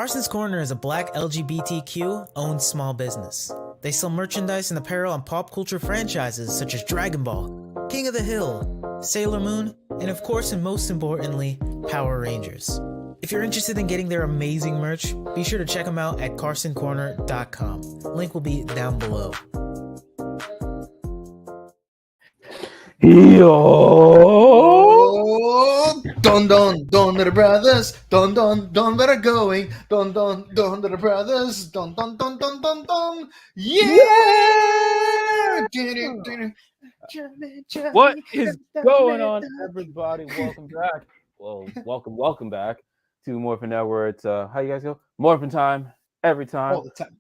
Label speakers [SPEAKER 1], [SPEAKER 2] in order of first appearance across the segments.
[SPEAKER 1] Carson's Corner is a black LGBTQ-owned small business. They sell merchandise and apparel on pop culture franchises such as Dragon Ball, King of the Hill, Sailor Moon, and of course and most importantly, Power Rangers. If you're interested in getting their amazing merch, be sure to check them out at carsoncorner.com. Link will be down below.
[SPEAKER 2] Yo! Don the brothers, don that are going, don the brothers, don. Yeah!
[SPEAKER 3] What is going on, everybody? Welcome back. Well, welcome back to Morphin Network. How you guys go? Morphin time, every time.
[SPEAKER 2] All the time.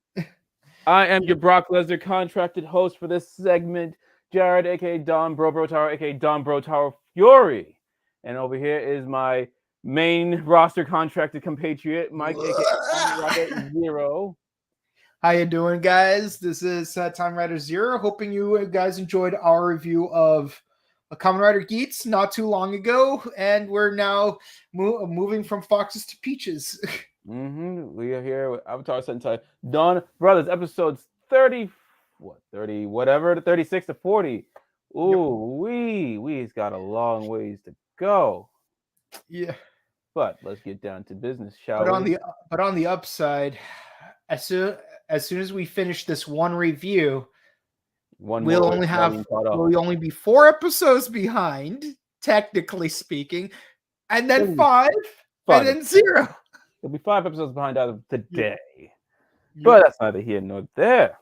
[SPEAKER 3] I am your Brock Lesnar contracted host for this segment, Jared, aka DonBrothers, aka DonBrothers Fury. And over here is my main roster contracted compatriot, Mike, aka Kamen Rider Zero.
[SPEAKER 2] How you doing, guys? This is Time Rider Zero. Hoping you guys enjoyed our review of Kamen Rider Skits not too long ago, and we're now moving from foxes to peaches.
[SPEAKER 3] We are here with Avataro Sentai DonBrothers, episodes 36 to 40. Ooh, yep. We've got a long ways to go.
[SPEAKER 2] Yeah,
[SPEAKER 3] but let's get down to business, shall we?
[SPEAKER 2] But on the upside, as soon as we finish this one review, we'll only be 4 episodes behind, technically speaking, and then 5 and then 0.
[SPEAKER 3] It'll be 5 episodes behind as of today. Yeah. But that's neither here nor there.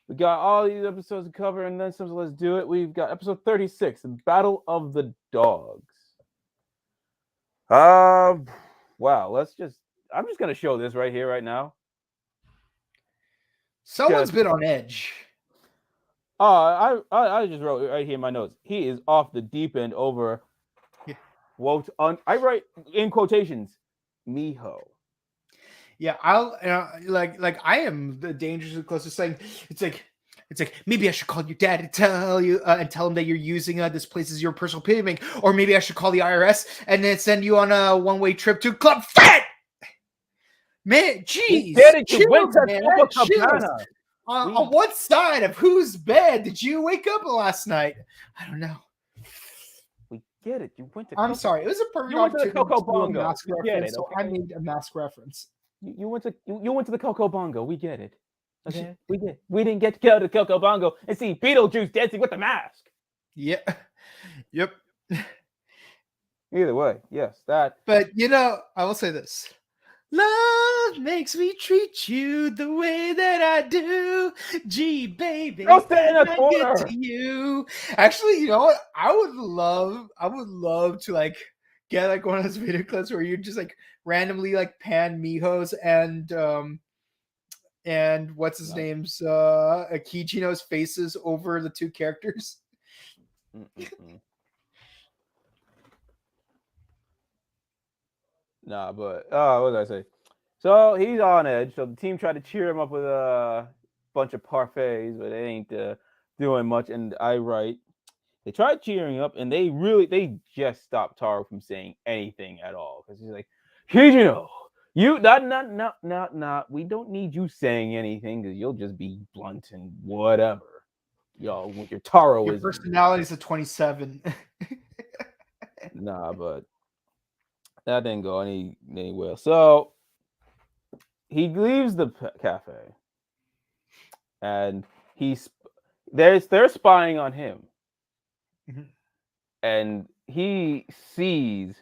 [SPEAKER 3] We got all these episodes to cover, and then some. So let's do it. We've got episode 36, the Battle of the Dogs. Wow. I'm just gonna show this right here, right now.
[SPEAKER 2] Someone's been on edge.
[SPEAKER 3] I just wrote right here in my notes. He is off the deep end over. I write in quotations, Miho.
[SPEAKER 2] Yeah, I'll like I am the dangerously close to saying it's like maybe I should call your dad and tell him that you're using this place as your personal pity bank, or maybe I should call the IRS and then send you on a one-way trip to Club Fat. Man, jeez, on what side of whose bed did you wake up last night? I don't know.
[SPEAKER 3] We get it. You went to.
[SPEAKER 2] I'm sorry. It was a perfect opportunity to do a mask reference, so I made a mask reference.
[SPEAKER 3] You went to the Coco Bongo. We get it. Okay, we get it. We didn't get to go to Coco Bongo and see Beetlejuice dancing with the mask.
[SPEAKER 2] Yeah. Yep.
[SPEAKER 3] Either way, yes, that.
[SPEAKER 2] But I will say this. Love makes me treat you the way that I do. Gee, baby,
[SPEAKER 3] don't stay in a corner.
[SPEAKER 2] Get to you. Actually, you know what? I would love to get one of those video clips where you just randomly pan Miho's and what's his name's Kijino's faces over the two characters.
[SPEAKER 3] Nah, but what did I say? So he's on edge. So the team tried to cheer him up with a bunch of parfaits, but they ain't doing much. And I write, they tried cheering up, and they just stopped Taro from saying anything at all, because he's like, Kijino, you not. We don't need you saying anything, because you'll just be blunt and whatever. Yo, your Taro
[SPEAKER 2] your personality's a 27.
[SPEAKER 3] Nah, but. That didn't go anywhere. So he leaves the cafe, and they're spying on him, and he sees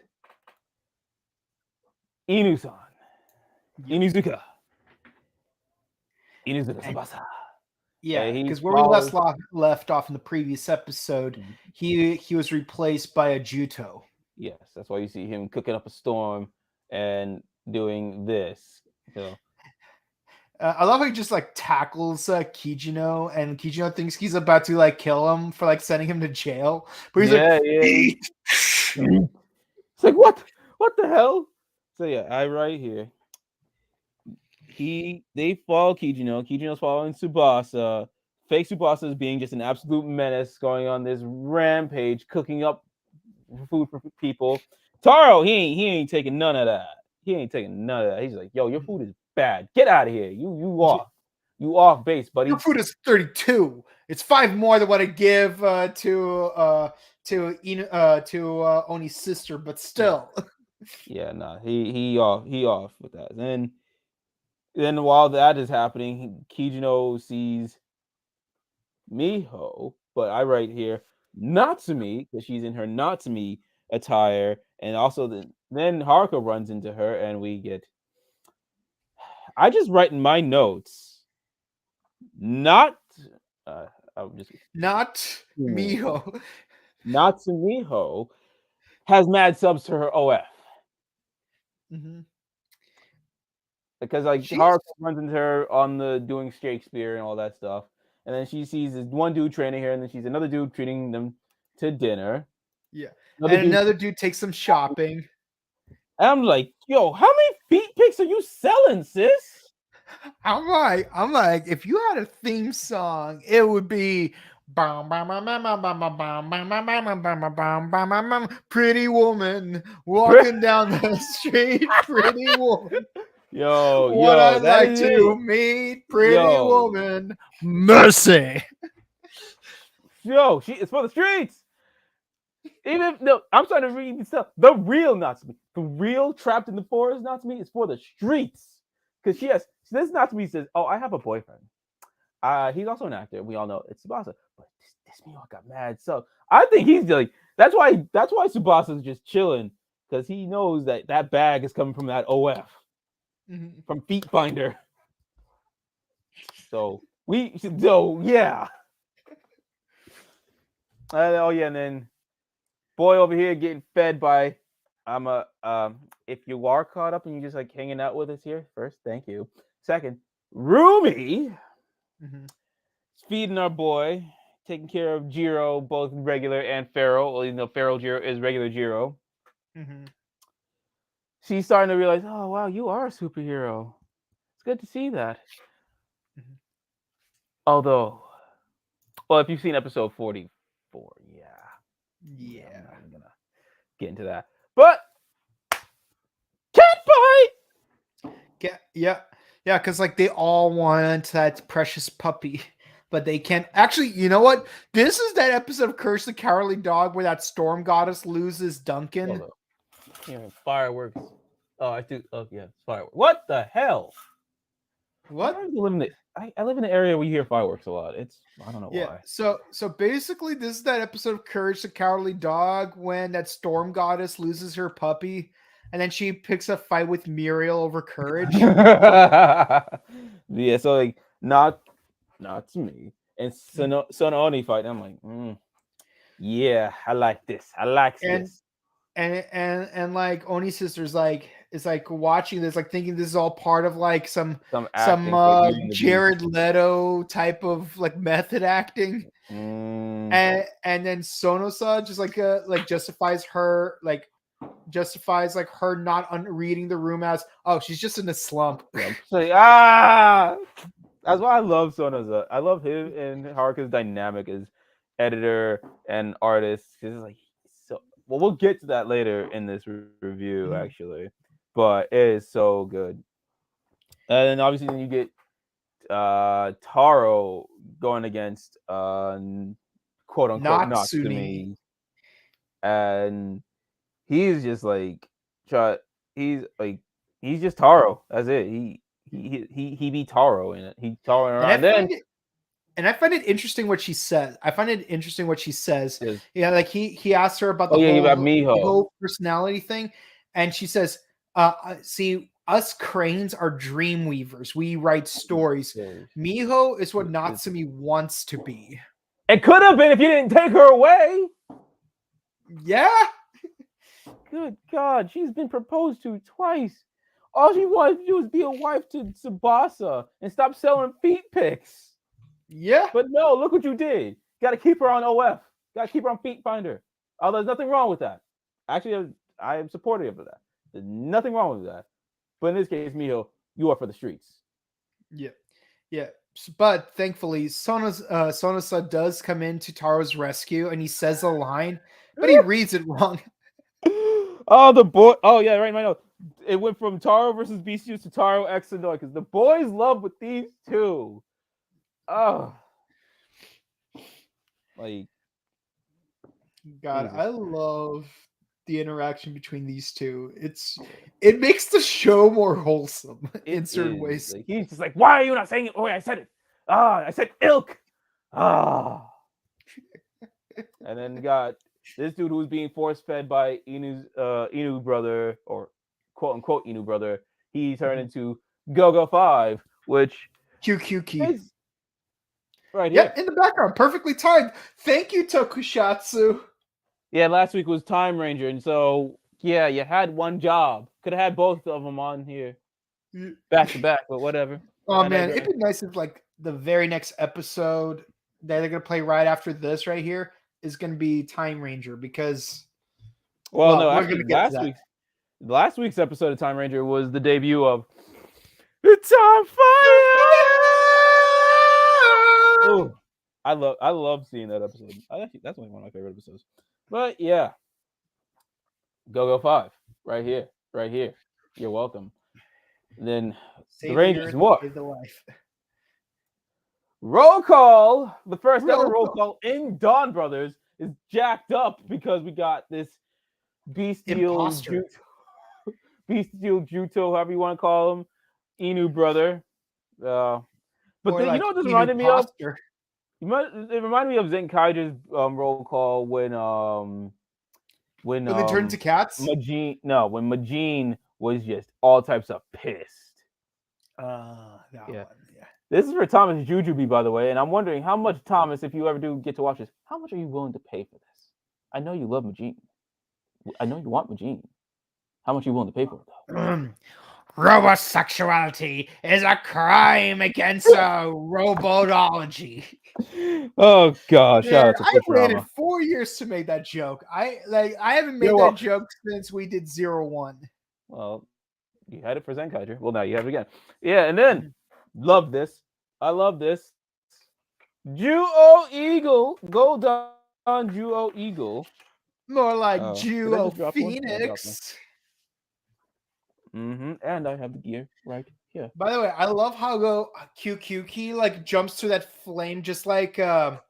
[SPEAKER 3] Inu-san, Inuzuka Sabasa.
[SPEAKER 2] Yeah, because where we left off in the previous episode, he was replaced by a Juto.
[SPEAKER 3] Yes, that's why you see him cooking up a storm and doing this.
[SPEAKER 2] I love how he just tackles Kijino, and Kijino thinks he's about to kill him for sending him to jail. But he's
[SPEAKER 3] it's like what the hell? So yeah, I right here. They follow Kijino. Kijino's following Tsubasa. Fake Tsubasa is being just an absolute menace, going on this rampage, cooking up food for people. Taro, he ain't taking none of that. he ain't taking none of that. He's like, yo, your food is bad. Get out of here. You off. You off base, buddy.
[SPEAKER 2] Your food is 32. It's 5 more than what I give to Oni's sister, but still.
[SPEAKER 3] Yeah, nah. He off with that. And then while that is happening, Kijino sees Miho, but I write here Natsumi because she's in her Natsumi attire, and also then Haruka runs into her, and we get. I just write in my notes, not. I'm just
[SPEAKER 2] Not Miho.
[SPEAKER 3] Natsumiho has mad subs to her OF.
[SPEAKER 2] Mm-hmm.
[SPEAKER 3] Because like Haruka runs into her on the doing Shakespeare and all that stuff, and then she sees this one dude training her, and then she's another dude treating them to dinner.
[SPEAKER 2] Yeah, another dude takes them shopping.
[SPEAKER 3] And I'm like, yo, how many feet pics are you selling, sis?
[SPEAKER 2] I'm like, if you had a theme song, it would be pretty woman walking down the street, pretty woman.
[SPEAKER 3] What
[SPEAKER 2] I'd like to meet, pretty woman, mercy.
[SPEAKER 3] It's for the streets. Even no, I'm starting to read stuff. The real Natsumi, the real trapped in the forest Natsumi is for the streets. Because this Natsumi says, "Oh, I have a boyfriend. He's also an actor. We all know it's Tsubasa, but this Miho got mad. So I think he's like that's why Tsubasa's just chilling because he knows that bag is coming from that OF from Feet Finder. So yeah. And then boy over here getting fed by if you are caught up and you just like hanging out with us here, first, thank you. Second, Rumi feeding our boy, taking care of Jiro, both regular and Feral. Well, you know, Feral Jiro is regular Jiro. She's starting to realize, oh wow, you are a superhero. It's good to see that. Although, well, if you've seen episode 44, yeah. I'm not even gonna get into that. But cat fight!
[SPEAKER 2] Yeah, because like they all want that precious puppy, but they can't. Actually, you know what? This is that episode of Curse the Cowardly Dog where that storm goddess loses Duncan.
[SPEAKER 3] Fireworks. Oh, I do. Oh, yeah, fireworks. What the hell?
[SPEAKER 2] What?
[SPEAKER 3] I live in an area where you hear fireworks a lot. I don't know why.
[SPEAKER 2] So basically, this is that episode of Courage the Cowardly Dog when that storm goddess loses her puppy, and then she picks a fight with Muriel over Courage.
[SPEAKER 3] Yeah, so like not to me. And Oni fight. I'm like, yeah, I like this. I like this.
[SPEAKER 2] And like Oni's sister's like is like watching this, like thinking this is all part of like some Jared Leto type of like method acting. And then Sonosa just like justifies her not reading the room as, oh, she's just in a slump.
[SPEAKER 3] That's why I love Sonosa. I love him and Haruka's dynamic as editor and artist. It's like well, we'll get to that later in this review, actually. But it is so good. And then obviously then you get Taro going against quote unquote Natsumi. And he's just like he's just Taro. That's it. He beat Taro in it. He Taro around.
[SPEAKER 2] And I find it interesting what she says. Yeah, like he asked her about the
[SPEAKER 3] whole Miho
[SPEAKER 2] personality thing, and she says, see, us cranes are dream weavers. We write stories. Miho is what Natsumi wants to be.
[SPEAKER 3] It could have been if you didn't take her away.
[SPEAKER 2] Yeah.
[SPEAKER 3] Good God, she's been proposed to twice. All she wanted to do was be a wife to Tsubasa and stop selling feet pics.
[SPEAKER 2] Yeah.
[SPEAKER 3] But no, look what you did. Got to keep her on OF. Got to keep her on Feet Finder. Oh, there's nothing wrong with that. Actually, I am supportive of that. There's nothing wrong with that. But in this case, Miho, you are for the streets.
[SPEAKER 2] Yeah. But thankfully, Sonosa does come in to Taro's rescue, and he says a line, but he reads it wrong.
[SPEAKER 3] Oh, the boy. Oh, yeah, right in my note. it went from Taro versus Beastie to Taro X Sentai because the boys love with these two. Oh, like
[SPEAKER 2] God,
[SPEAKER 3] Jesus.
[SPEAKER 2] I love the interaction between these two. It makes the show more wholesome in
[SPEAKER 3] It
[SPEAKER 2] certain
[SPEAKER 3] is.
[SPEAKER 2] ways.
[SPEAKER 3] Like, he's just like, why are you not saying it? Oh, I said it. I said ilk. Ah. And then got this dude who was being force fed by Inu brother, or quote unquote Inu brother. He turned into Go 5, which
[SPEAKER 2] QQ key.
[SPEAKER 3] is right here.
[SPEAKER 2] Yep, in the background, perfectly timed. Thank you, Tokushatsu.
[SPEAKER 3] Yeah, last week was Time Ranger, and so yeah, you had one job. Could have had both of them on here back to back, but whatever.
[SPEAKER 2] Oh
[SPEAKER 3] I
[SPEAKER 2] man,
[SPEAKER 3] digress.
[SPEAKER 2] it'd be nice if like the very next episode that they're gonna play right after this right here is gonna be Time Ranger because
[SPEAKER 3] Well, no,
[SPEAKER 2] we're
[SPEAKER 3] actually,
[SPEAKER 2] gonna get to that.
[SPEAKER 3] last week's episode of Time Ranger was the debut of It's on Fire. Oh, I love seeing that episode. That's one of my favorite episodes. But yeah, Go 5, right here. You're welcome. And then
[SPEAKER 2] Save
[SPEAKER 3] the Rangers
[SPEAKER 2] the earth,
[SPEAKER 3] what?
[SPEAKER 2] save the life.
[SPEAKER 3] Roll call. The first ever
[SPEAKER 2] Roll
[SPEAKER 3] roll call in DonBrothers is jacked up because we got this bestial
[SPEAKER 2] Imposter.
[SPEAKER 3] Juto, however you want to call him, Inu brother. But
[SPEAKER 2] Or
[SPEAKER 3] then,
[SPEAKER 2] like
[SPEAKER 3] you know what this
[SPEAKER 2] Inu
[SPEAKER 3] reminded me of?
[SPEAKER 2] Poster.
[SPEAKER 3] It reminded me of Zenkaiger's roll call when
[SPEAKER 2] When they turn into cats?
[SPEAKER 3] when Majin was just all types of pissed.
[SPEAKER 2] That
[SPEAKER 3] Yeah.
[SPEAKER 2] one, yeah.
[SPEAKER 3] This is for Thomas Jujubee, by the way, and I'm wondering how much, Thomas, if you ever do get to watch this, how much are you willing to pay for this? I know you love Majin. I know you want Majin. How much are you willing to pay for it, though?
[SPEAKER 2] Robosexuality is a crime against robotology.
[SPEAKER 3] Oh God! Shout out to
[SPEAKER 2] I waited
[SPEAKER 3] Futurama.
[SPEAKER 2] 4 years to make that joke. I haven't made
[SPEAKER 3] You're
[SPEAKER 2] that
[SPEAKER 3] welcome.
[SPEAKER 2] joke since we did 01.
[SPEAKER 3] Well, you had it for Zenkaiger. Well, now you have it again. Yeah, and then love this. I love this. Juo Eagle, Gold on Juo Eagle.
[SPEAKER 2] More like
[SPEAKER 3] Did I
[SPEAKER 2] Duo
[SPEAKER 3] just drop one? Yeah, I dropped one.
[SPEAKER 2] Phoenix.
[SPEAKER 3] And I have the gear right here.
[SPEAKER 2] By the way, I love how QQ key like jumps through that flame just like Red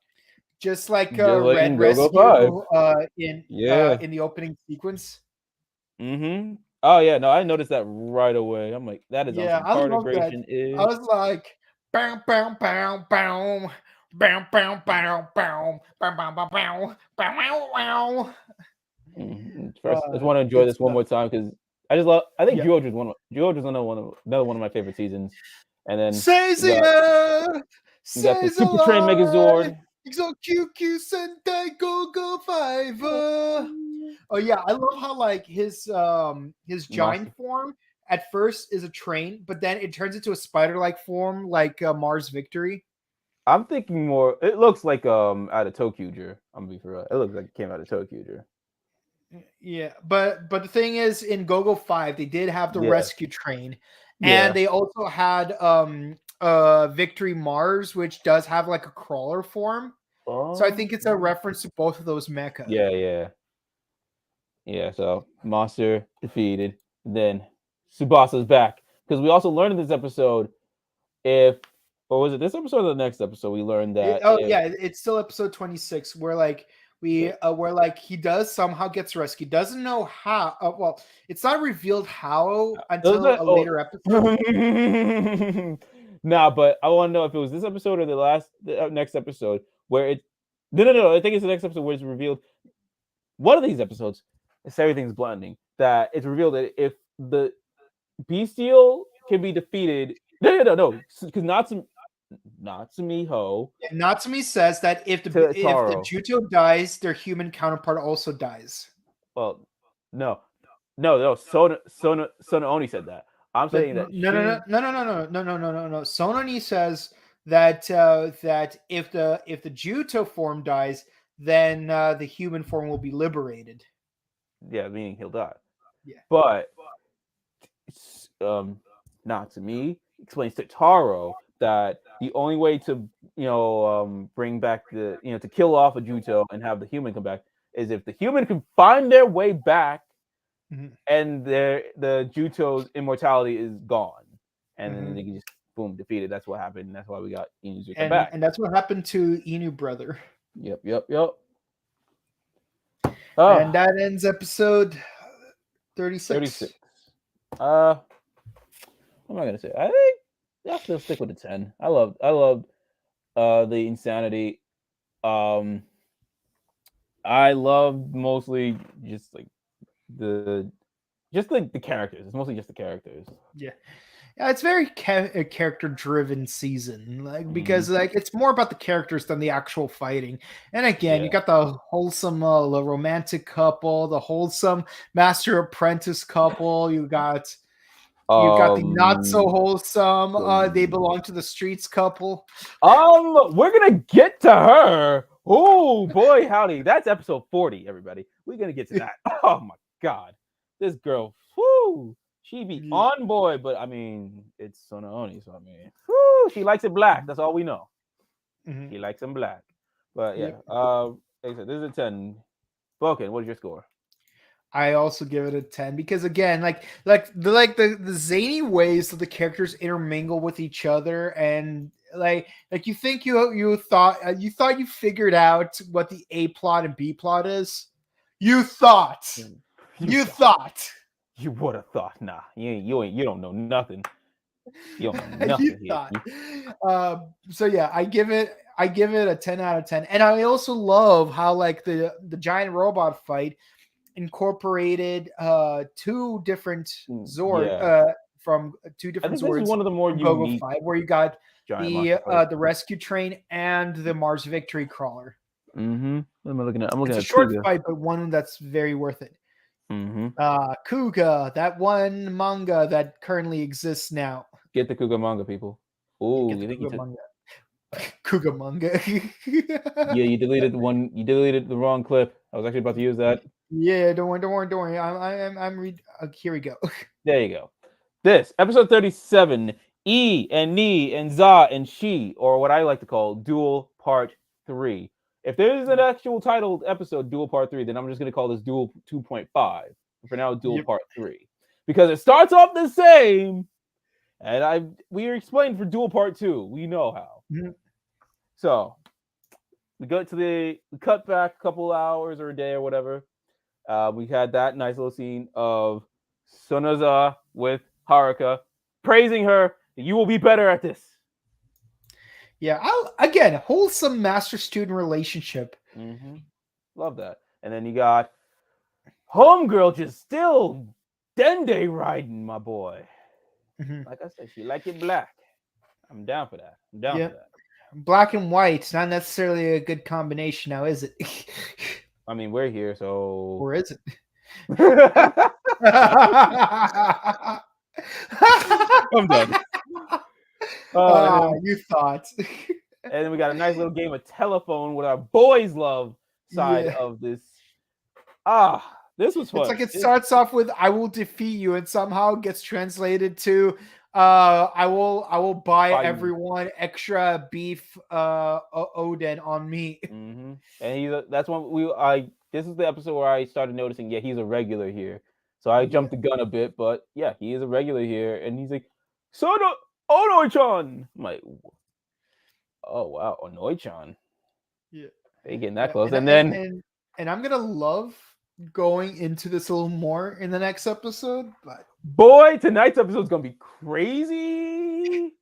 [SPEAKER 3] in
[SPEAKER 2] Rescue
[SPEAKER 3] Go-Go 5.
[SPEAKER 2] in
[SPEAKER 3] Yeah.
[SPEAKER 2] in the opening sequence.
[SPEAKER 3] Oh yeah, no, I noticed that right away. I'm like, that is
[SPEAKER 2] Yeah,
[SPEAKER 3] on
[SPEAKER 2] I
[SPEAKER 3] some
[SPEAKER 2] love that.
[SPEAKER 3] integration is.
[SPEAKER 2] I was like, bam, bam, bam, bam, bam, bam, bam, bam, bam, bam, bam, bam, bam, bam.
[SPEAKER 3] First, I just want to enjoy
[SPEAKER 2] good
[SPEAKER 3] this one
[SPEAKER 2] stuff.
[SPEAKER 3] more time because I just love. I think
[SPEAKER 2] Yeah.
[SPEAKER 3] George was another one of my favorite seasons. And then
[SPEAKER 2] Seiya!
[SPEAKER 3] we got the Super Train Megazord.
[SPEAKER 2] Exo QQ Sentai Go 5. Oh yeah, I love how like his giant form at first is a train, but then it turns into a spider-like form like Mars Victory.
[SPEAKER 3] I'm thinking more. It looks like out of Tokyuger. I'm gonna be for real. It looks like it came out of Tokyuger.
[SPEAKER 2] Yeah, but the thing is, in Go 5, they did have the rescue train,
[SPEAKER 3] Yeah.
[SPEAKER 2] and they also had Victory Mars, which does have like a crawler form. So I think it's a reference to both of those mecha.
[SPEAKER 3] Yeah. So Monster defeated. Then Tsubasa's back because we also learned in this episode was it this episode or the next episode? We learned that.
[SPEAKER 2] It's still episode 26 where like he does somehow gets rescued. Doesn't know how. Well, it's not revealed how until a later episode.
[SPEAKER 3] Nah, but I want to know if it was this episode or the next episode where it. No. I think it's the next episode where it's revealed. One of these episodes, everything's blending. That it's revealed that if the Bestial can be defeated. No, because Natsumiho.
[SPEAKER 2] Natsumi says that if the Juto dies, their human counterpart also dies.
[SPEAKER 3] Well, no. Sona Oni said that. I'm saying that
[SPEAKER 2] no. Sononi says that if the Juto form dies, then the human form will be liberated.
[SPEAKER 3] Yeah, meaning he'll die.
[SPEAKER 2] Yeah,
[SPEAKER 3] but Natsumi explains to Taro that the only way to bring back to kill off a Juto and have the human come back is if the human can find their way back and the Juto's immortality is gone, and then
[SPEAKER 2] Mhm.
[SPEAKER 3] they can just boom defeated. That's what happened. That's why we got Inuzuka back.
[SPEAKER 2] And that's what happened to Inu brother.
[SPEAKER 3] Yep.
[SPEAKER 2] And
[SPEAKER 3] Oh,
[SPEAKER 2] that ends episode 36.
[SPEAKER 3] 36. What am I gonna say? I think I'll still stick with the 10. I loved the insanity. I loved mostly just like the characters. It's mostly just the characters.
[SPEAKER 2] Yeah. Yeah, it's very character driven season, like because like it's more about the characters than the actual fighting. And again, you
[SPEAKER 3] Yeah.
[SPEAKER 2] got the wholesome the romantic couple, the wholesome master apprentice couple. You got the not so wholesome they belong to the streets couple.
[SPEAKER 3] We're gonna get to her. Oh boy, howdy! That's episode 40. Everybody, we're gonna get to that. Oh my god, this girl, whoo, she be on boy. But I mean, it's Sonooni, so I mean, whoo, she likes it black. That's all we know. She likes them black. But yeah, like I said, this is a 10. Vulcan, what is your score?
[SPEAKER 2] I also give it a 10 because again, the zany ways that the characters intermingle with each other, and like you think you thought you figured out what the A plot and B plot is. You thought. You
[SPEAKER 3] would have thought. Nah, you don't know nothing. You don't know nothing.
[SPEAKER 2] You thought. So yeah, I give it a 10 out of 10. And I also love how like the giant robot fight incorporated two different Zord from two different
[SPEAKER 3] I think
[SPEAKER 2] Zords.
[SPEAKER 3] this is one of the more unique
[SPEAKER 2] 5, where you got the rescue train and the Mars Victory Crawler.
[SPEAKER 3] What am I looking at? I'm looking
[SPEAKER 2] it's
[SPEAKER 3] at
[SPEAKER 2] a short
[SPEAKER 3] Kuga.
[SPEAKER 2] fight, but one that's very worth it. Kuga, that one manga that currently exists now.
[SPEAKER 3] Get the Kuga manga, people. Oh, you think
[SPEAKER 2] manga? Kuga manga.
[SPEAKER 3] Yeah, you deleted one. You deleted the wrong clip. I was actually about to use that.
[SPEAKER 2] Yeah, don't worry. I'm here we go.
[SPEAKER 3] There you go. This episode 37, E and Ni and Za and She, or what I like to call Duel Part 3. If there's an actual titled episode, Duel Part 3, then I'm just going to call this Duel 2.5. For now, Duel Part 3. Because it starts off the same, and we explained for Duel Part 2. We know how. So, we cut back a couple hours or a day or whatever. We had that nice little scene of Sonoza with Haruka praising her. You will be better at this.
[SPEAKER 2] Yeah, again, wholesome master-student relationship.
[SPEAKER 3] Love that. And then you got Homegirl just still dende riding, my boy. Like I said, she like it black. I'm down for that. For that.
[SPEAKER 2] Black and white, not necessarily a good combination now, is it?
[SPEAKER 3] I mean, we're here, so...
[SPEAKER 2] Or is it?
[SPEAKER 3] I'm done.
[SPEAKER 2] You thought.
[SPEAKER 3] And then we got a nice little game of telephone with our boys love side of this. This was fun.
[SPEAKER 2] It's like it starts off with "I will defeat you" and somehow gets translated to I will buy everyone extra beef Oden on me.
[SPEAKER 3] And that's when this is the episode where I started noticing he's a regular here. So I jumped the gun a bit, but yeah, he is a regular here, and he's like, Sono Onoi-chan. I'm like, oh wow, Onoi-chan. Yeah, they getting that close, and then
[SPEAKER 2] I'm gonna love going into this a little more in the next episode, but
[SPEAKER 3] boy, tonight's episode is gonna be crazy.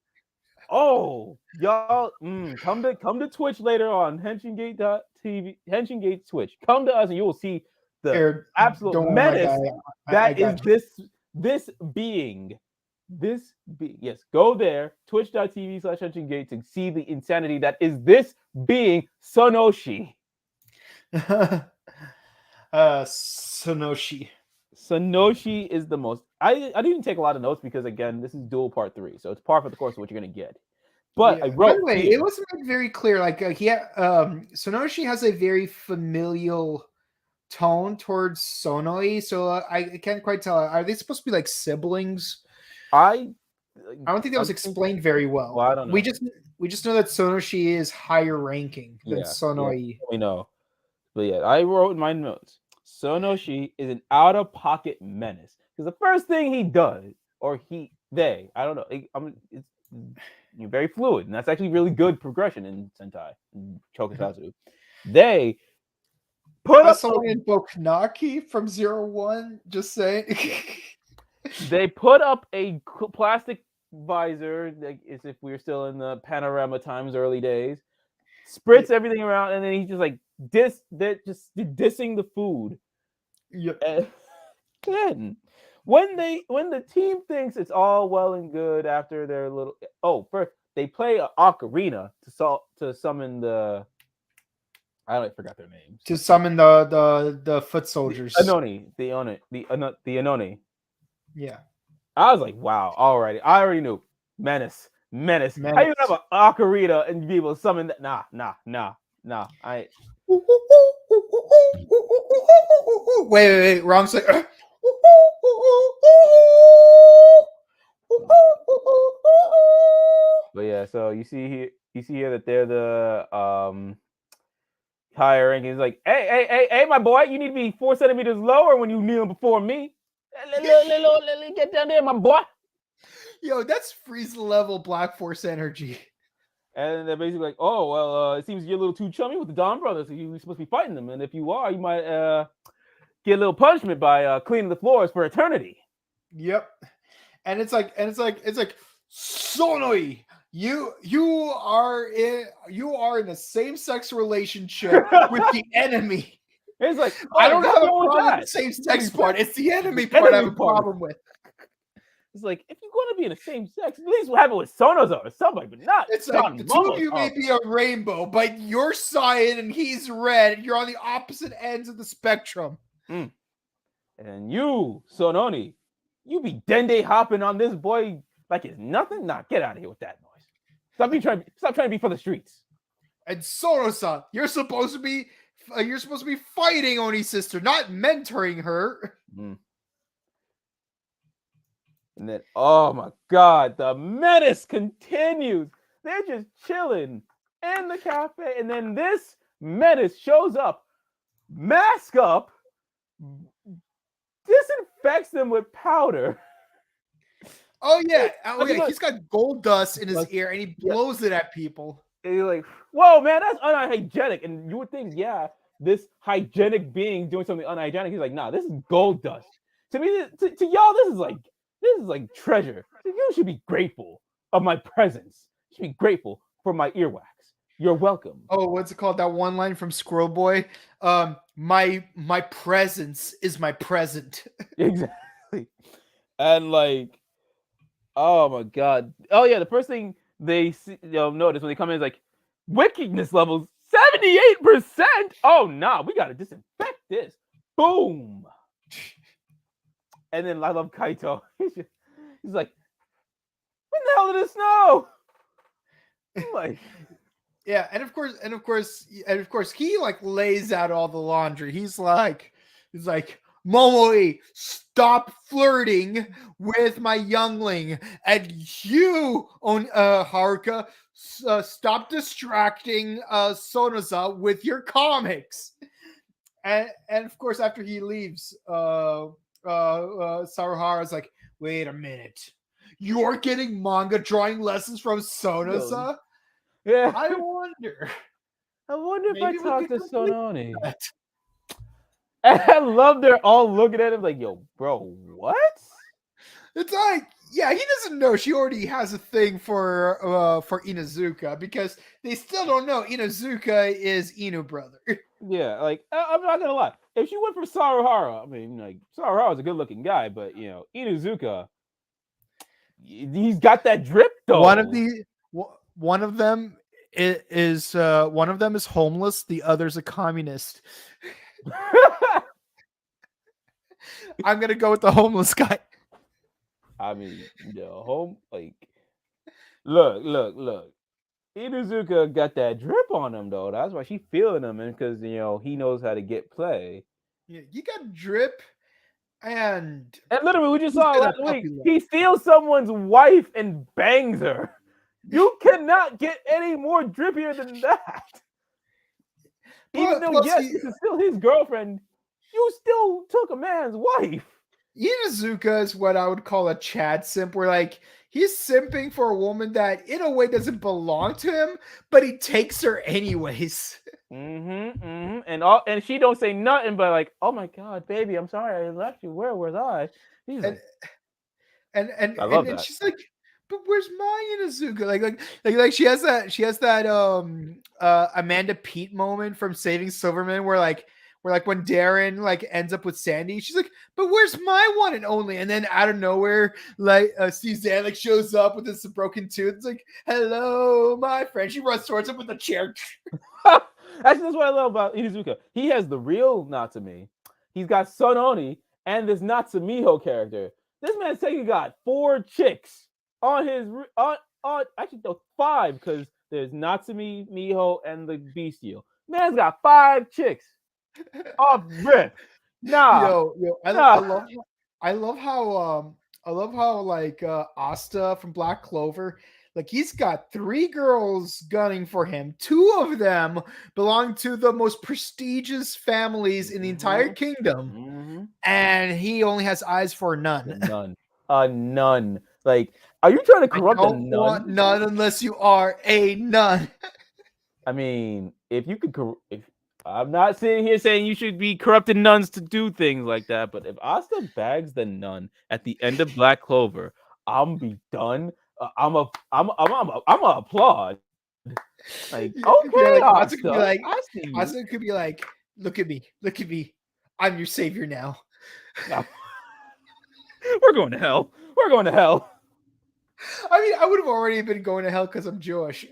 [SPEAKER 3] Oh, y'all, come to Twitch later on HenshinGate.tv, HenshinGate Twitch. Come to us, and you will see the absolute menace that is this being. Yes, go there, twitch.tv/HenshinGate to see the insanity that is this being Sonoshi.
[SPEAKER 2] Sonoshi.
[SPEAKER 3] Sonoshi is the most. I didn't take a lot of notes because again, this is Duel Part 3, so it's par for the course of what you're gonna get. But I wrote.
[SPEAKER 2] By the way, it wasn't very clear. Like Sonoshi has a very familial tone towards Sonoi, so I can't quite tell. Are they supposed to be like siblings? I don't think that was explained very well.
[SPEAKER 3] I don't know.
[SPEAKER 2] We just know that Sonoshi is higher ranking than Sonoi.
[SPEAKER 3] We know. But yeah, I wrote in my notes. Sonoshi is an out-of-pocket menace. Because the first thing he does, or they, I don't know, it's very fluid, and that's actually really good progression in Sentai and Tokusatsu. They put up
[SPEAKER 2] someone in Bokunaki from 01, just saying.
[SPEAKER 3] They put up a plastic visor, like as if we were still in the panorama times, early days. Spritz everything around, and then he's just like dissing the food.
[SPEAKER 2] Yep.
[SPEAKER 3] And then when the team thinks it's all well and good after their little first they play an ocarina to summon the I forgot their names.
[SPEAKER 2] To summon the foot soldiers.
[SPEAKER 3] The Anoni.
[SPEAKER 2] Yeah.
[SPEAKER 3] I was like, wow, alrighty. I already knew. Menace. How you have an ocarina and be able to summon that? Nah.
[SPEAKER 2] Wait, wrong side.
[SPEAKER 3] But yeah, so you see here that they're the higher ranking. Is like, hey, my boy, you need to be 4 centimeters lower when you kneel before me. Get down there, my boy.
[SPEAKER 2] Yo, that's Frieza level Black Force energy.
[SPEAKER 3] And they're basically like, oh, well, it seems you're a little too chummy with the DonBrothers, so you're supposed to be fighting them. And if you are, you might get a little punishment by cleaning the floors for eternity.
[SPEAKER 2] Yep. And it's like Sonoi, you are in a same-sex relationship with the enemy.
[SPEAKER 3] It's like,
[SPEAKER 2] I don't have a problem with the same-sex part. It's the enemy part I have a problem with.
[SPEAKER 3] It's like, if you're going to be in the same sex, at least we'll have it with Sonoza or somebody, but not.
[SPEAKER 2] It's like the two of you may be a rainbow, but you're cyan and he's red, and you're on the opposite ends of the spectrum.
[SPEAKER 3] And you, Sononi, you be dende hopping on this boy like it's nothing. Nah, get out of here with that noise. Stop trying to be for the streets.
[SPEAKER 2] And Sonosa, you're supposed to be fighting Oni's sister, not mentoring her.
[SPEAKER 3] And then, oh my God, the menace continues. They're just chilling in the cafe, and then this menace shows up, mask up, disinfects them with powder.
[SPEAKER 2] Oh yeah, he's got gold dust in his ear, and he blows it at people.
[SPEAKER 3] And you're like, whoa, man, that's unhygienic. And you would think, yeah, this hygienic being doing something unhygienic. He's like, nah, this is gold dust. To me, to y'all, this is like treasure. You should be grateful of my presence. You should be grateful for my earwax. You're welcome.
[SPEAKER 2] Oh, what's it called? That one line from Squirrel Boy. My presence is my present.
[SPEAKER 3] Exactly. And like, oh my God. Oh yeah, the first thing they notice when they come in is like, wickedness levels 78%. Oh nah, we gotta disinfect this. Boom. And then I love Kaito. He's like, when the hell did it snow? I'm like,
[SPEAKER 2] yeah, and of course, he like lays out all the laundry. He's like, Momoi, stop flirting with my youngling, and you, Haruka, stop distracting Sonoza with your comics. And of course, after he leaves, Saruhara's like, wait a minute, you're getting manga drawing lessons from Sonoza?
[SPEAKER 3] Yeah.
[SPEAKER 2] I wonder
[SPEAKER 3] if I talk to Sononi. And I love they're all looking at him like, yo, bro, what?
[SPEAKER 2] It's like, yeah, he doesn't know she already has a thing for Inuzuka, because they still don't know Inuzuka is Inu brother.
[SPEAKER 3] Yeah, like, I'm not gonna lie. If she went for Saruhara, I mean, like, Saruhara's a good-looking guy, but, you know, Inuzuka, he's got that drip, though.
[SPEAKER 2] One of them is homeless. The other's a communist. I'm gonna go with the homeless guy.
[SPEAKER 3] I mean, look. Inuzuka got that drip on him, though. That's why she's feeling him, and because, you know, he knows how to get play.
[SPEAKER 2] Yeah, you got drip, and
[SPEAKER 3] literally, we just saw last week. He steals someone's wife and bangs her. You cannot get any more drippier than that. Even though, yes, this is still his girlfriend, You still took a man's wife.
[SPEAKER 2] Inuzuka is what I would call a Chad simp, where like he's simping for a woman that in a way doesn't belong to him, but he takes her anyways.
[SPEAKER 3] And she don't say nothing but like, oh my god, baby, I'm sorry I left you. Where was I? He's
[SPEAKER 2] And
[SPEAKER 3] like, I love
[SPEAKER 2] and
[SPEAKER 3] that.
[SPEAKER 2] she's like, but where's my Inuzuka? Like she has that Amanda Pete moment from Saving Silverman where when Darren like ends up with Sandy, she's like, but where's my one and only? And then out of nowhere, like Suzanne like shows up with this broken tooth. It's like, hello, my friend. She runs towards him with a chair.
[SPEAKER 3] Actually, that's what I love about Inuzuka. He has the real Natsumi. He's got Sononi and this Natsumiho character. This man's taking got 4 chicks on his on actually no 5 because there's Natsumi, Miho, and the Bestial. Man's got 5 chicks off rip. Nah,
[SPEAKER 2] I love how like Asta from Black Clover, like he's got 3 girls gunning for him. 2 of them belong to the most prestigious families in the entire kingdom, and he only has eyes for none.
[SPEAKER 3] A nun. Like, are you trying to corrupt a nun?
[SPEAKER 2] Want none unless you are a nun.
[SPEAKER 3] I mean, if you could, I'm not sitting here saying you should be corrupting nuns to do things like that, but if Asta bags the nun at the end of Black Clover, I'm be done. I'm a applaud. Like, okay, Asta, I see you.
[SPEAKER 2] Asta could be like, look at me, I'm your savior now.
[SPEAKER 3] We're going to hell.
[SPEAKER 2] I mean, I would have already been going to hell because I'm Jewish.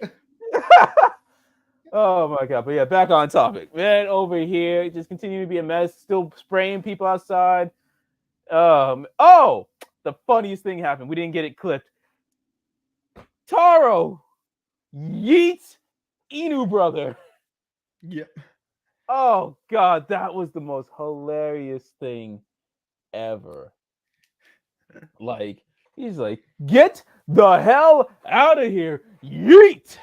[SPEAKER 3] Oh my god, but yeah, back on topic. Man, over here, just continue to be a mess, still spraying people outside. The funniest thing happened. We didn't get it clipped. Taro yeets Inu brother.
[SPEAKER 2] Yep.
[SPEAKER 3] Oh god, that was the most hilarious thing ever. Like, he's like, get the hell out of here. Yeet.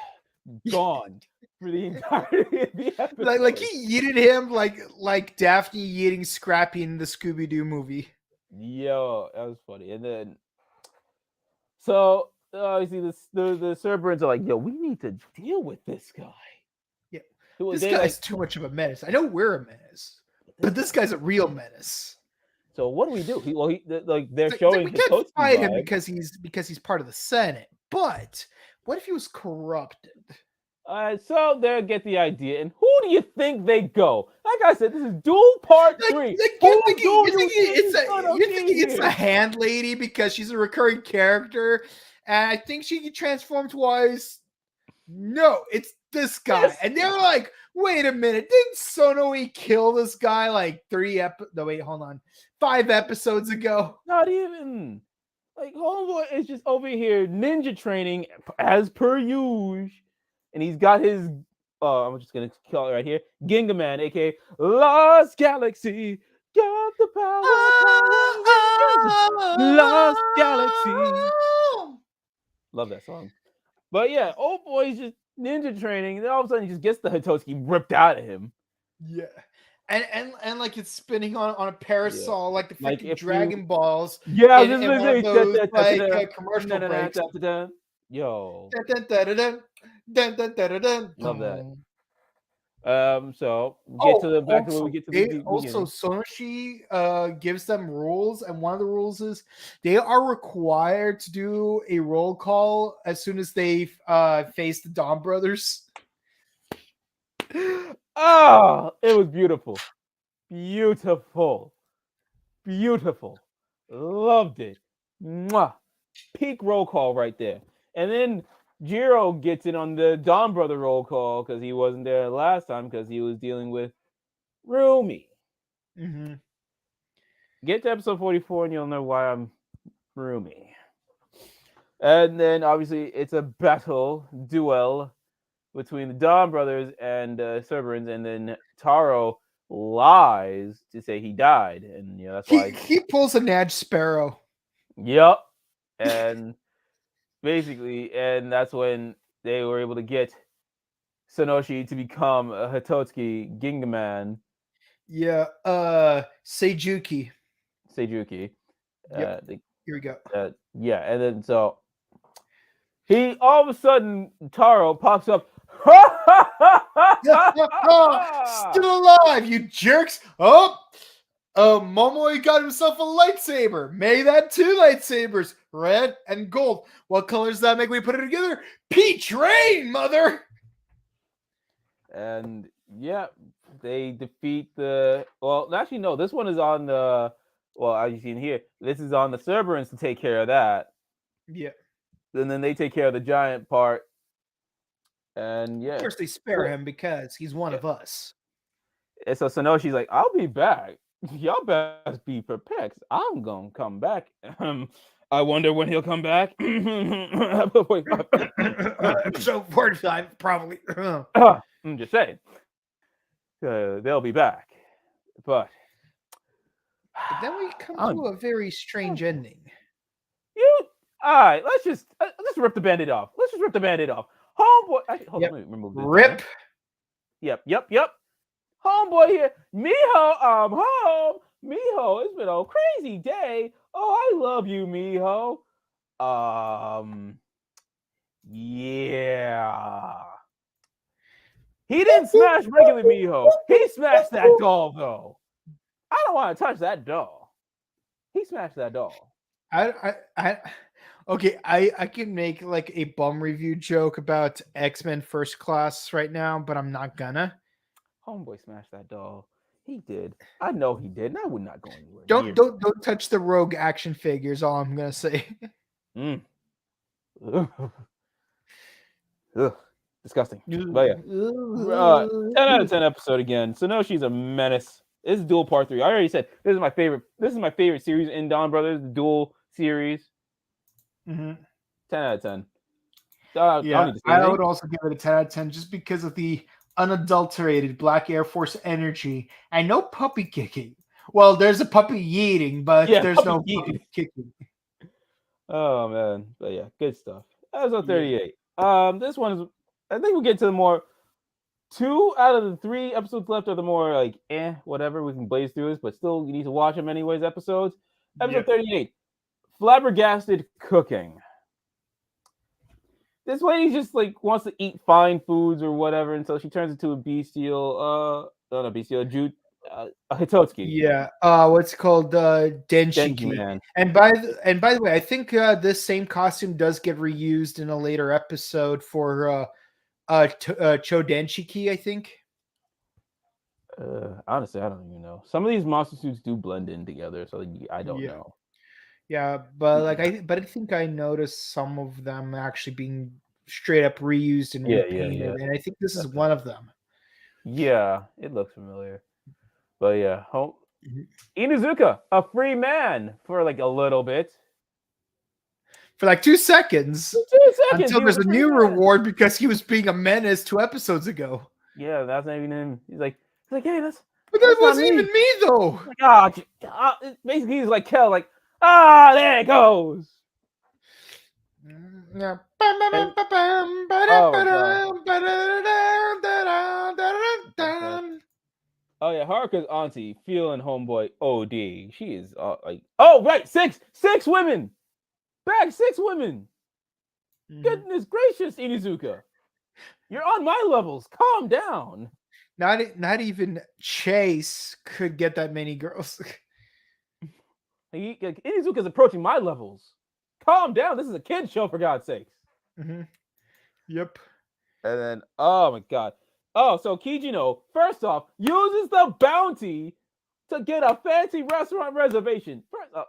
[SPEAKER 3] Gone. For the entirety of the episode.
[SPEAKER 2] Like he yeeted him like Daphne yeeting Scrappy in the Scooby-Doo movie.
[SPEAKER 3] Yo, that was funny. And then so obviously the Cerberans are like, yo, we need to deal with this guy.
[SPEAKER 2] Yeah. This guy's too much of a menace. I know we're a menace, but this guy's a real menace.
[SPEAKER 3] So what do we do? They're showing
[SPEAKER 2] we can't fight him because he's part of the Senate. But what if he was corrupted?
[SPEAKER 3] So they get the idea, and who do you think they go? Like I said, this is Duel Part 3.
[SPEAKER 2] You're thinking it's a hand lady because she's a recurring character, and I think she can transform twice. No, it's this guy. Yes. And they were like, wait a minute, didn't Sonoe kill this guy like 5 episodes ago?
[SPEAKER 3] Not even. Like, Homeboy is just over here ninja training as per usual. And he's got his, I'm just going to call it right here, Gingaman, a.k.a. Lost Galaxy. Got the power. Lost Galaxy. Love that song. But yeah, old boy's just ninja training. And then all of a sudden he just gets the Hitotsuki ripped out of him.
[SPEAKER 2] Yeah. And like it's spinning on a parasol, like the freaking Dragon Balls.
[SPEAKER 3] Yeah,
[SPEAKER 2] this is commercial breaks.
[SPEAKER 3] Yo. Love that. So get to the back to where we get to the
[SPEAKER 2] also Sonoshi gives them rules, and one of the rules is they are required to do a roll call as soon as they face the DonBrothers.
[SPEAKER 3] Oh, it was beautiful. Loved it. Mwah. Peak roll call right there. And then Jiro gets in on the DonBrother roll call because he wasn't there last time because he was dealing with Rumi.
[SPEAKER 2] Mm-hmm.
[SPEAKER 3] Get to episode 44 and you'll know why I'm Rumi. And then obviously it's a duel between the DonBrothers and Cerberans, and then Taro lies to say he died, and that's why
[SPEAKER 2] he pulls a Naj Sparrow.
[SPEAKER 3] Yep, and basically, and that's when they were able to get Sonoshi to become a Hitotsuki Gingaman.
[SPEAKER 2] Yeah. Seijuki.
[SPEAKER 3] Seijuki.
[SPEAKER 2] Yep. Here we go.
[SPEAKER 3] Yeah, and then so he all of a sudden Taro pops up.
[SPEAKER 2] Still alive, you jerks! Oh, Momoi got himself a lightsaber. Made that 2 lightsabers, red and gold. What colors does that make when we put it together? Peach rain, mother.
[SPEAKER 3] And yeah, they defeat the. Well, actually, no. This one is on the. Well, as you see here, this is on the Cerberans to take care of that.
[SPEAKER 2] Yeah.
[SPEAKER 3] And then they take care of the giant part. And yeah,
[SPEAKER 2] Of course, they spare him because he's one of us.
[SPEAKER 3] And so Sonoshi's like, "I'll be back. Y'all best be prepared. I'm gonna come back. I wonder when he'll come back."
[SPEAKER 2] So 45, probably.
[SPEAKER 3] I'm just saying. They'll be back. But
[SPEAKER 2] then we come to a very strange ending.
[SPEAKER 3] All right, let's rip the Band-Aid off. Let's just rip the Band-Aid off. Homeboy, hold on, let me remove this.
[SPEAKER 2] Rip.
[SPEAKER 3] Yep. Homeboy here. Miho, I'm home. Miho, it's been a crazy day. Oh, I love you, Miho. Yeah. He didn't smash regular Miho. He smashed that doll, though. I don't want to touch that doll. He smashed that doll.
[SPEAKER 2] Okay, I can make like a bum review joke about X-Men First Class right now, but I'm not gonna.
[SPEAKER 3] Homeboy smashed that doll. He did. I know he did, and I would not go anywhere.
[SPEAKER 2] Don't touch the Rogue action figures. All I'm gonna say.
[SPEAKER 3] Ugh. Disgusting. But yeah, 10 out of 10 episode again. So no, she's a menace. This is Duel Part 3. I already said this is my favorite. This is my favorite series in DonBrothers, the Duel series. 10 out of 10.
[SPEAKER 2] I would also give it a 10 out of 10 just because of the unadulterated Black Air Force energy and no puppy kicking. Well, there's a puppy yeeting, but there's no puppy kicking.
[SPEAKER 3] Oh man, but yeah, good stuff. Episode 38. This one is. I think we'll get to the more. 2 out of the 3 episodes left are the more like whatever. We can blaze through this, but still you need to watch them anyways. Episodes. Episode 38. Flabbergasted cooking. This lady just like wants to eat fine foods or whatever, and so she turns into a bestial. Not a bestial, a Hitotsuki.
[SPEAKER 2] Yeah. What's called Denshiki.
[SPEAKER 3] Man.
[SPEAKER 2] And by the way, I think this same costume does get reused in a later episode for Chodenshiki, I think.
[SPEAKER 3] Honestly, I don't even know. Some of these monster suits do blend in together, so I don't know.
[SPEAKER 2] Yeah, but I think I noticed some of them actually being straight up reused and repainted, and I think this is one of them.
[SPEAKER 3] Yeah, it looks familiar. But yeah, Inuzuka, a free man for like a little bit.
[SPEAKER 2] For like 2 seconds. Until there's a new reward because he was being a menace 2 episodes ago.
[SPEAKER 3] Yeah, that's not even him. He's like, hey,
[SPEAKER 2] but that wasn't even me though.
[SPEAKER 3] Like, basically he's like Kel, like, there it goes.
[SPEAKER 2] Yeah.
[SPEAKER 3] Oh yeah, Haruka's auntie feeling homeboy OD. She is like, oh right, six women. Back 6 women. Goodness gracious, Inuzuka. You're on my levels. Calm down.
[SPEAKER 2] Not even Chase could get that many girls.
[SPEAKER 3] Inuzuka's approaching my levels. Calm down. This is a kid's show, for God's sakes.
[SPEAKER 2] Yep.
[SPEAKER 3] And then, oh my God. Oh, so Kijino, first off, uses the bounty to get a fancy restaurant reservation. First off,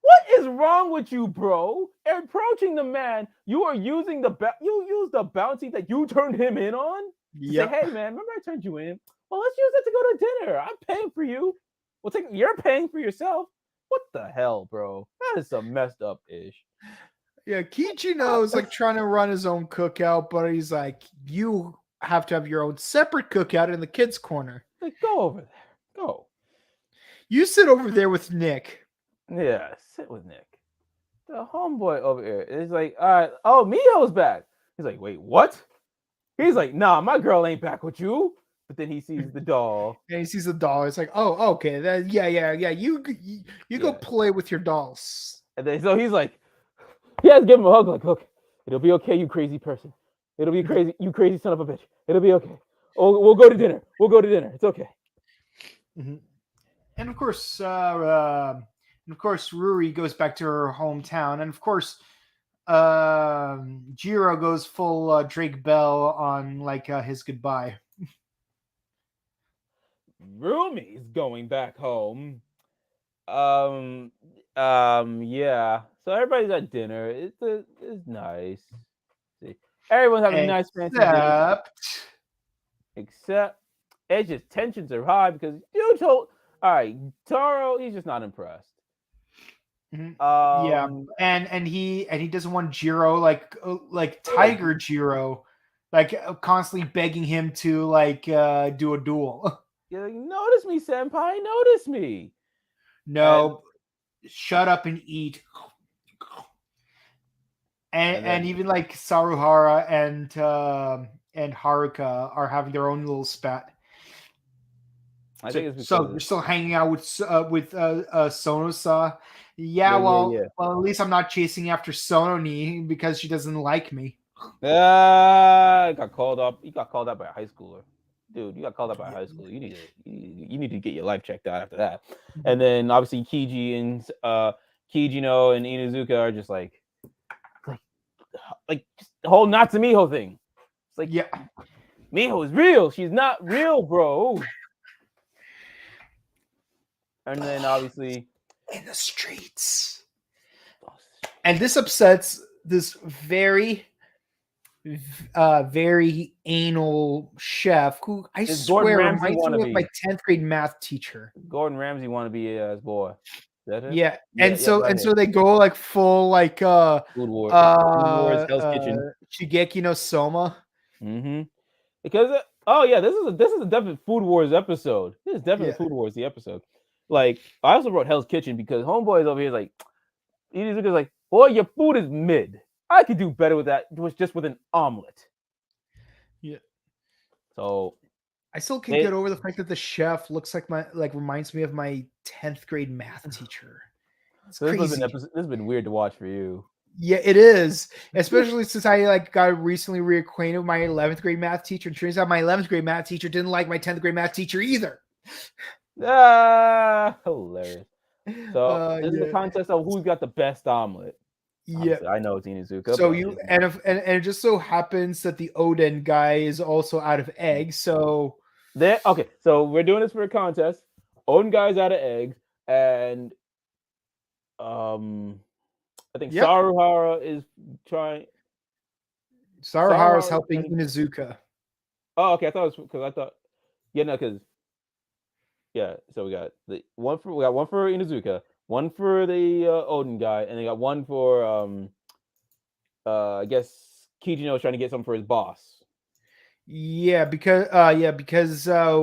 [SPEAKER 3] what is wrong with you, bro? Approaching the man, you are using you use the bounty that you turned him in on? Say, hey man, remember I turned you in? Well, let's use it to go to dinner. I'm paying for you. Well, you're paying for yourself. What the hell, bro? That is some messed up ish.
[SPEAKER 2] Yeah, Kijino is like trying to run his own cookout, but he's like, you have to have your own separate cookout in the kids' corner.
[SPEAKER 3] Like, go over there. Go.
[SPEAKER 2] You sit over there with Nick.
[SPEAKER 3] Yeah, sit with Nick. The homeboy over here is like, all right, oh, Miho's back. He's like, wait, what? He's like, nah, my girl ain't back with you. but then he sees the doll.
[SPEAKER 2] And he sees the doll. It's like, oh, okay, yeah. You go play with your dolls.
[SPEAKER 3] And then so he's like, he has to give him a hug. Like, look, it'll be okay, you crazy person. It'll be crazy, you crazy son of a bitch. It'll be okay. Oh, we'll go to dinner. It's okay.
[SPEAKER 2] Mm-hmm. And of course, Ruri goes back to her hometown, and of course, Jiro goes full Drake Bell on like his goodbye.
[SPEAKER 3] Rumi's going back home. Yeah. So everybody's at dinner. It's nice. See, everyone's having a nice fancy dinner. Except it's just tensions are high because you told. All right, Taro, he's just not impressed.
[SPEAKER 2] Mm-hmm. And he doesn't want Jiro like Tiger Jiro, like constantly begging him to like do a duel.
[SPEAKER 3] You're like, notice me, senpai, notice me.
[SPEAKER 2] No, shut up and eat. And even like Saruhara and Haruka are having their own little spat.
[SPEAKER 3] I think it's
[SPEAKER 2] so you're still hanging out with Sonosa. Well, at least I'm not chasing after Sononi because she doesn't like me.
[SPEAKER 3] Got called up. You got called up by a high schooler, dude. You got called up by a high schooler. You need to get your life checked out after that. And then obviously Kijino and Inuzuka are just like just the whole Natsumiho thing. It's like, Miho is real. She's not real, bro. And then obviously
[SPEAKER 2] in the streets. And this upsets this very anal chef who I swear reminds me of my 10th grade math teacher.
[SPEAKER 3] Gordon Ramsay wanted to be his boy.
[SPEAKER 2] Yeah. So they go like full like
[SPEAKER 3] Food Wars, Hell's Kitchen.
[SPEAKER 2] Shigeki no Soma.
[SPEAKER 3] Mm-hmm. Because this is a definite Food Wars episode. This is definitely Food Wars the episode. Like, I also wrote Hell's Kitchen because Homeboy is over here like, Inuzuka's like, boy, your food is mid. I could do better with that. It was just with an omelet.
[SPEAKER 2] Yeah.
[SPEAKER 3] So
[SPEAKER 2] I still can't get over the fact that the chef looks like reminds me of my 10th grade math teacher. It's crazy.
[SPEAKER 3] This has been weird to watch for you.
[SPEAKER 2] Yeah, it is. Especially since I got recently reacquainted with my 11th grade math teacher. And turns out my 11th grade math teacher didn't like my 10th grade math teacher either.
[SPEAKER 3] Hilarious. So this is a contest of who's got the best omelet. Obviously, I know it's Inuzuka.
[SPEAKER 2] So and it just so happens that the Oden guy is also out of eggs. So
[SPEAKER 3] so we're doing this for a contest. Oden guy's out of eggs, and I think Saruhara is trying.
[SPEAKER 2] Saruhara's helping Inuzuka.
[SPEAKER 3] Oh, okay. I thought it was because so we got one for Inuzuka, one for the Oden guy, and they got one for I guess Kijino is trying to get something for his boss.
[SPEAKER 2] Because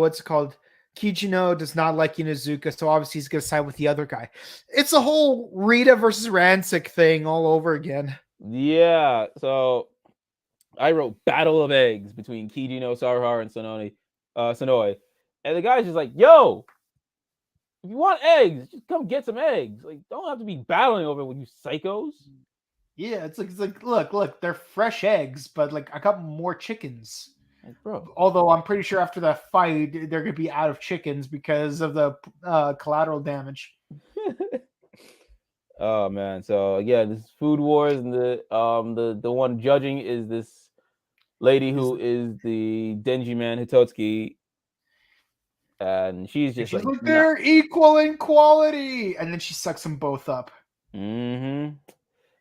[SPEAKER 2] what's it called? Kijino does not like Inuzuka, so obviously he's gonna side with the other guy. It's a whole Rita versus Rancic thing all over again.
[SPEAKER 3] Yeah, so I wrote Battle of Eggs between Kijino, Saruhara, and Sonoe. And the guy's just like, yo, if you want eggs, just come get some eggs. Like, don't have to be battling over it with you psychos.
[SPEAKER 2] Yeah, it's like, look, they're fresh eggs, but like a couple more chickens.
[SPEAKER 3] Like, bro.
[SPEAKER 2] Although I'm pretty sure after that fight, they're gonna be out of chickens because of the collateral damage.
[SPEAKER 3] Oh man, so yeah, this Food Wars, and the one judging is this lady who is the Denji man Hitotsuki. And she's just like
[SPEAKER 2] they're equal in quality, and then she sucks them both up.
[SPEAKER 3] Mm-hmm.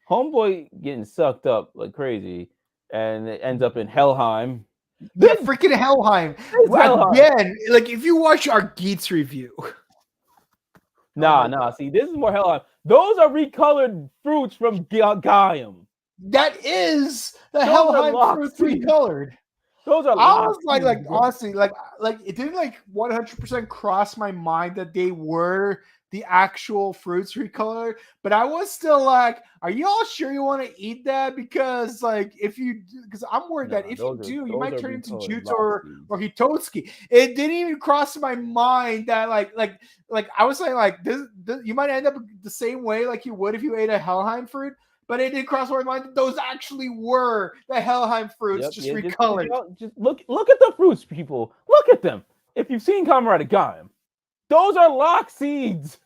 [SPEAKER 3] Homeboy getting sucked up like crazy, and it ends up in Helheim.
[SPEAKER 2] Yeah, freaking Helheim again. Like if you watch our Geats review,
[SPEAKER 3] nah. See, this is more Helheim. Those are recolored fruits from Gaiam.
[SPEAKER 2] That is the Helheim fruits recolored.
[SPEAKER 3] Those are
[SPEAKER 2] I
[SPEAKER 3] lock
[SPEAKER 2] was like
[SPEAKER 3] seeds, bro.
[SPEAKER 2] honestly, like it didn't like 100% cross my mind that they were the actual fruits recolor, but I was still like, are you all sure you want to eat that? Because like because I'm worried that if you do, you might turn into
[SPEAKER 3] recolored
[SPEAKER 2] Jutsu
[SPEAKER 3] lock
[SPEAKER 2] or
[SPEAKER 3] seeds.
[SPEAKER 2] Hitotsuki. It didn't even cross my mind that like I was saying like this you might end up the same way like you would if you ate a Helheim fruit. But it did cross my mind that those actually were the Helheim fruits, just recolored.
[SPEAKER 3] Just look at the fruits, people. Look at them. If you've seen Kamen Rider Gaim, those are lock seeds.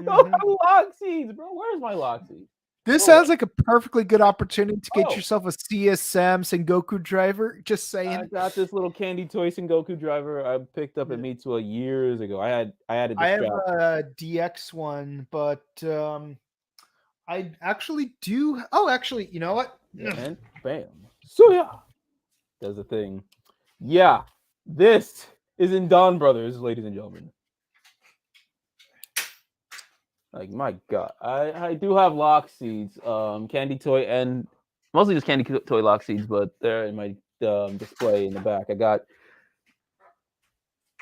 [SPEAKER 3] Those are lock seeds, bro. Where's my lock seeds?
[SPEAKER 2] This sounds like a perfectly good opportunity to get yourself a CSM Sengoku driver. Just saying.
[SPEAKER 3] I got this little candy toy Sengoku driver I picked up at Mitsuya years ago. I had
[SPEAKER 2] I have a DX one, but I actually do. Oh, actually, you know what?
[SPEAKER 3] And bam. So yeah. Does the thing. Yeah. This is in DonBrothers, ladies and gentlemen. Like, my God. I do have lock seeds, candy toy, and mostly just candy toy lock seeds, but they're in my display in the back. I got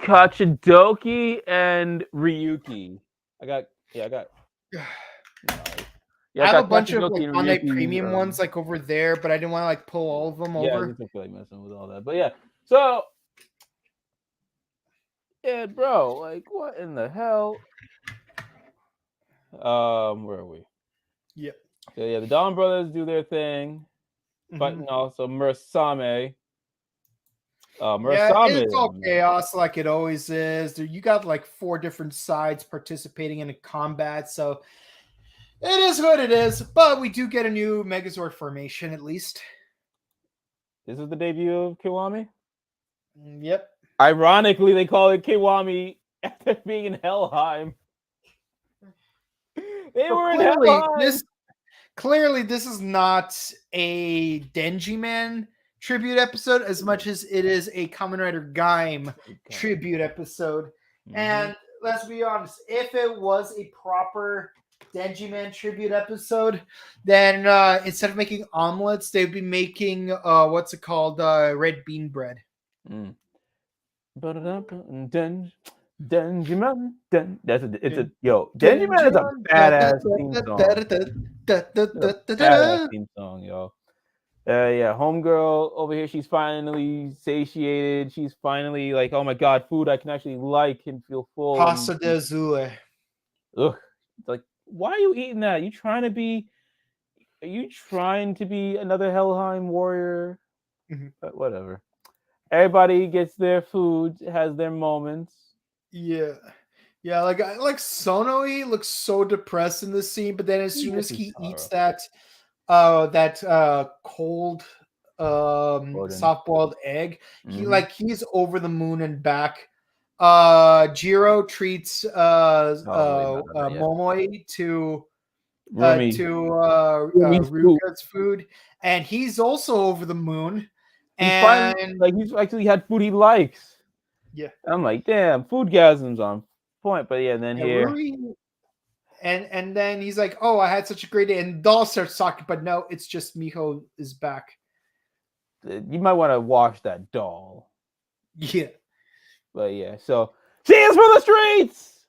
[SPEAKER 3] Kachidoki and Ryuki. I got.
[SPEAKER 2] I have a bunch of like Bandai premium ones like over there, but I didn't want to like pull all of them over.
[SPEAKER 3] I just don't feel like messing with all that. But yeah, so yeah, bro, like what in the hell? Where are we?
[SPEAKER 2] Yep.
[SPEAKER 3] So yeah, the DonBrothers do their thing, but also Murasame.
[SPEAKER 2] Yeah, it's all chaos like it always is. You got like 4 different sides participating in a combat, so it is what it is. But we do get a new Megazord formation at least.
[SPEAKER 3] This is the debut of Kiwami?
[SPEAKER 2] Yep.
[SPEAKER 3] Ironically, they call it Kiwami after being in Helheim. They were in Helheim.
[SPEAKER 2] Clearly, this is not a Denji Man tribute episode as much as it is a Kamen Rider Gaim tribute episode. And let's be honest, if it was a proper Denji Man tribute episode, then instead of making omelets, they'd be making what's it called? Red bean bread.
[SPEAKER 3] Denji Man. Denji Man is a badass theme song. Badass theme song, yo. Yeah, homegirl over here, she's finally satiated. She's finally like, oh my God, food I can actually like and feel full.
[SPEAKER 2] Pasta de Azule.
[SPEAKER 3] Ugh. It's like, why are you eating that? Are you trying to be another Helheim warrior? But whatever. Everybody gets their food, has their moments.
[SPEAKER 2] Yeah. Yeah, like Sonoe looks so depressed in this scene, but then as soon as he eats that cold soft-boiled egg, he's over the moon and back. Jiro treats Momoe to Ruka's food, and he's also over the moon.
[SPEAKER 3] He's actually had food he likes.
[SPEAKER 2] Yeah,
[SPEAKER 3] I'm like, damn, foodgasm's on point. But yeah, then here.
[SPEAKER 2] And then he's like, oh, I had such a great day. And Doll starts talking, but no, it's just Miho is back.
[SPEAKER 3] You might want to wash that doll.
[SPEAKER 2] Yeah.
[SPEAKER 3] But yeah, so she is for the streets!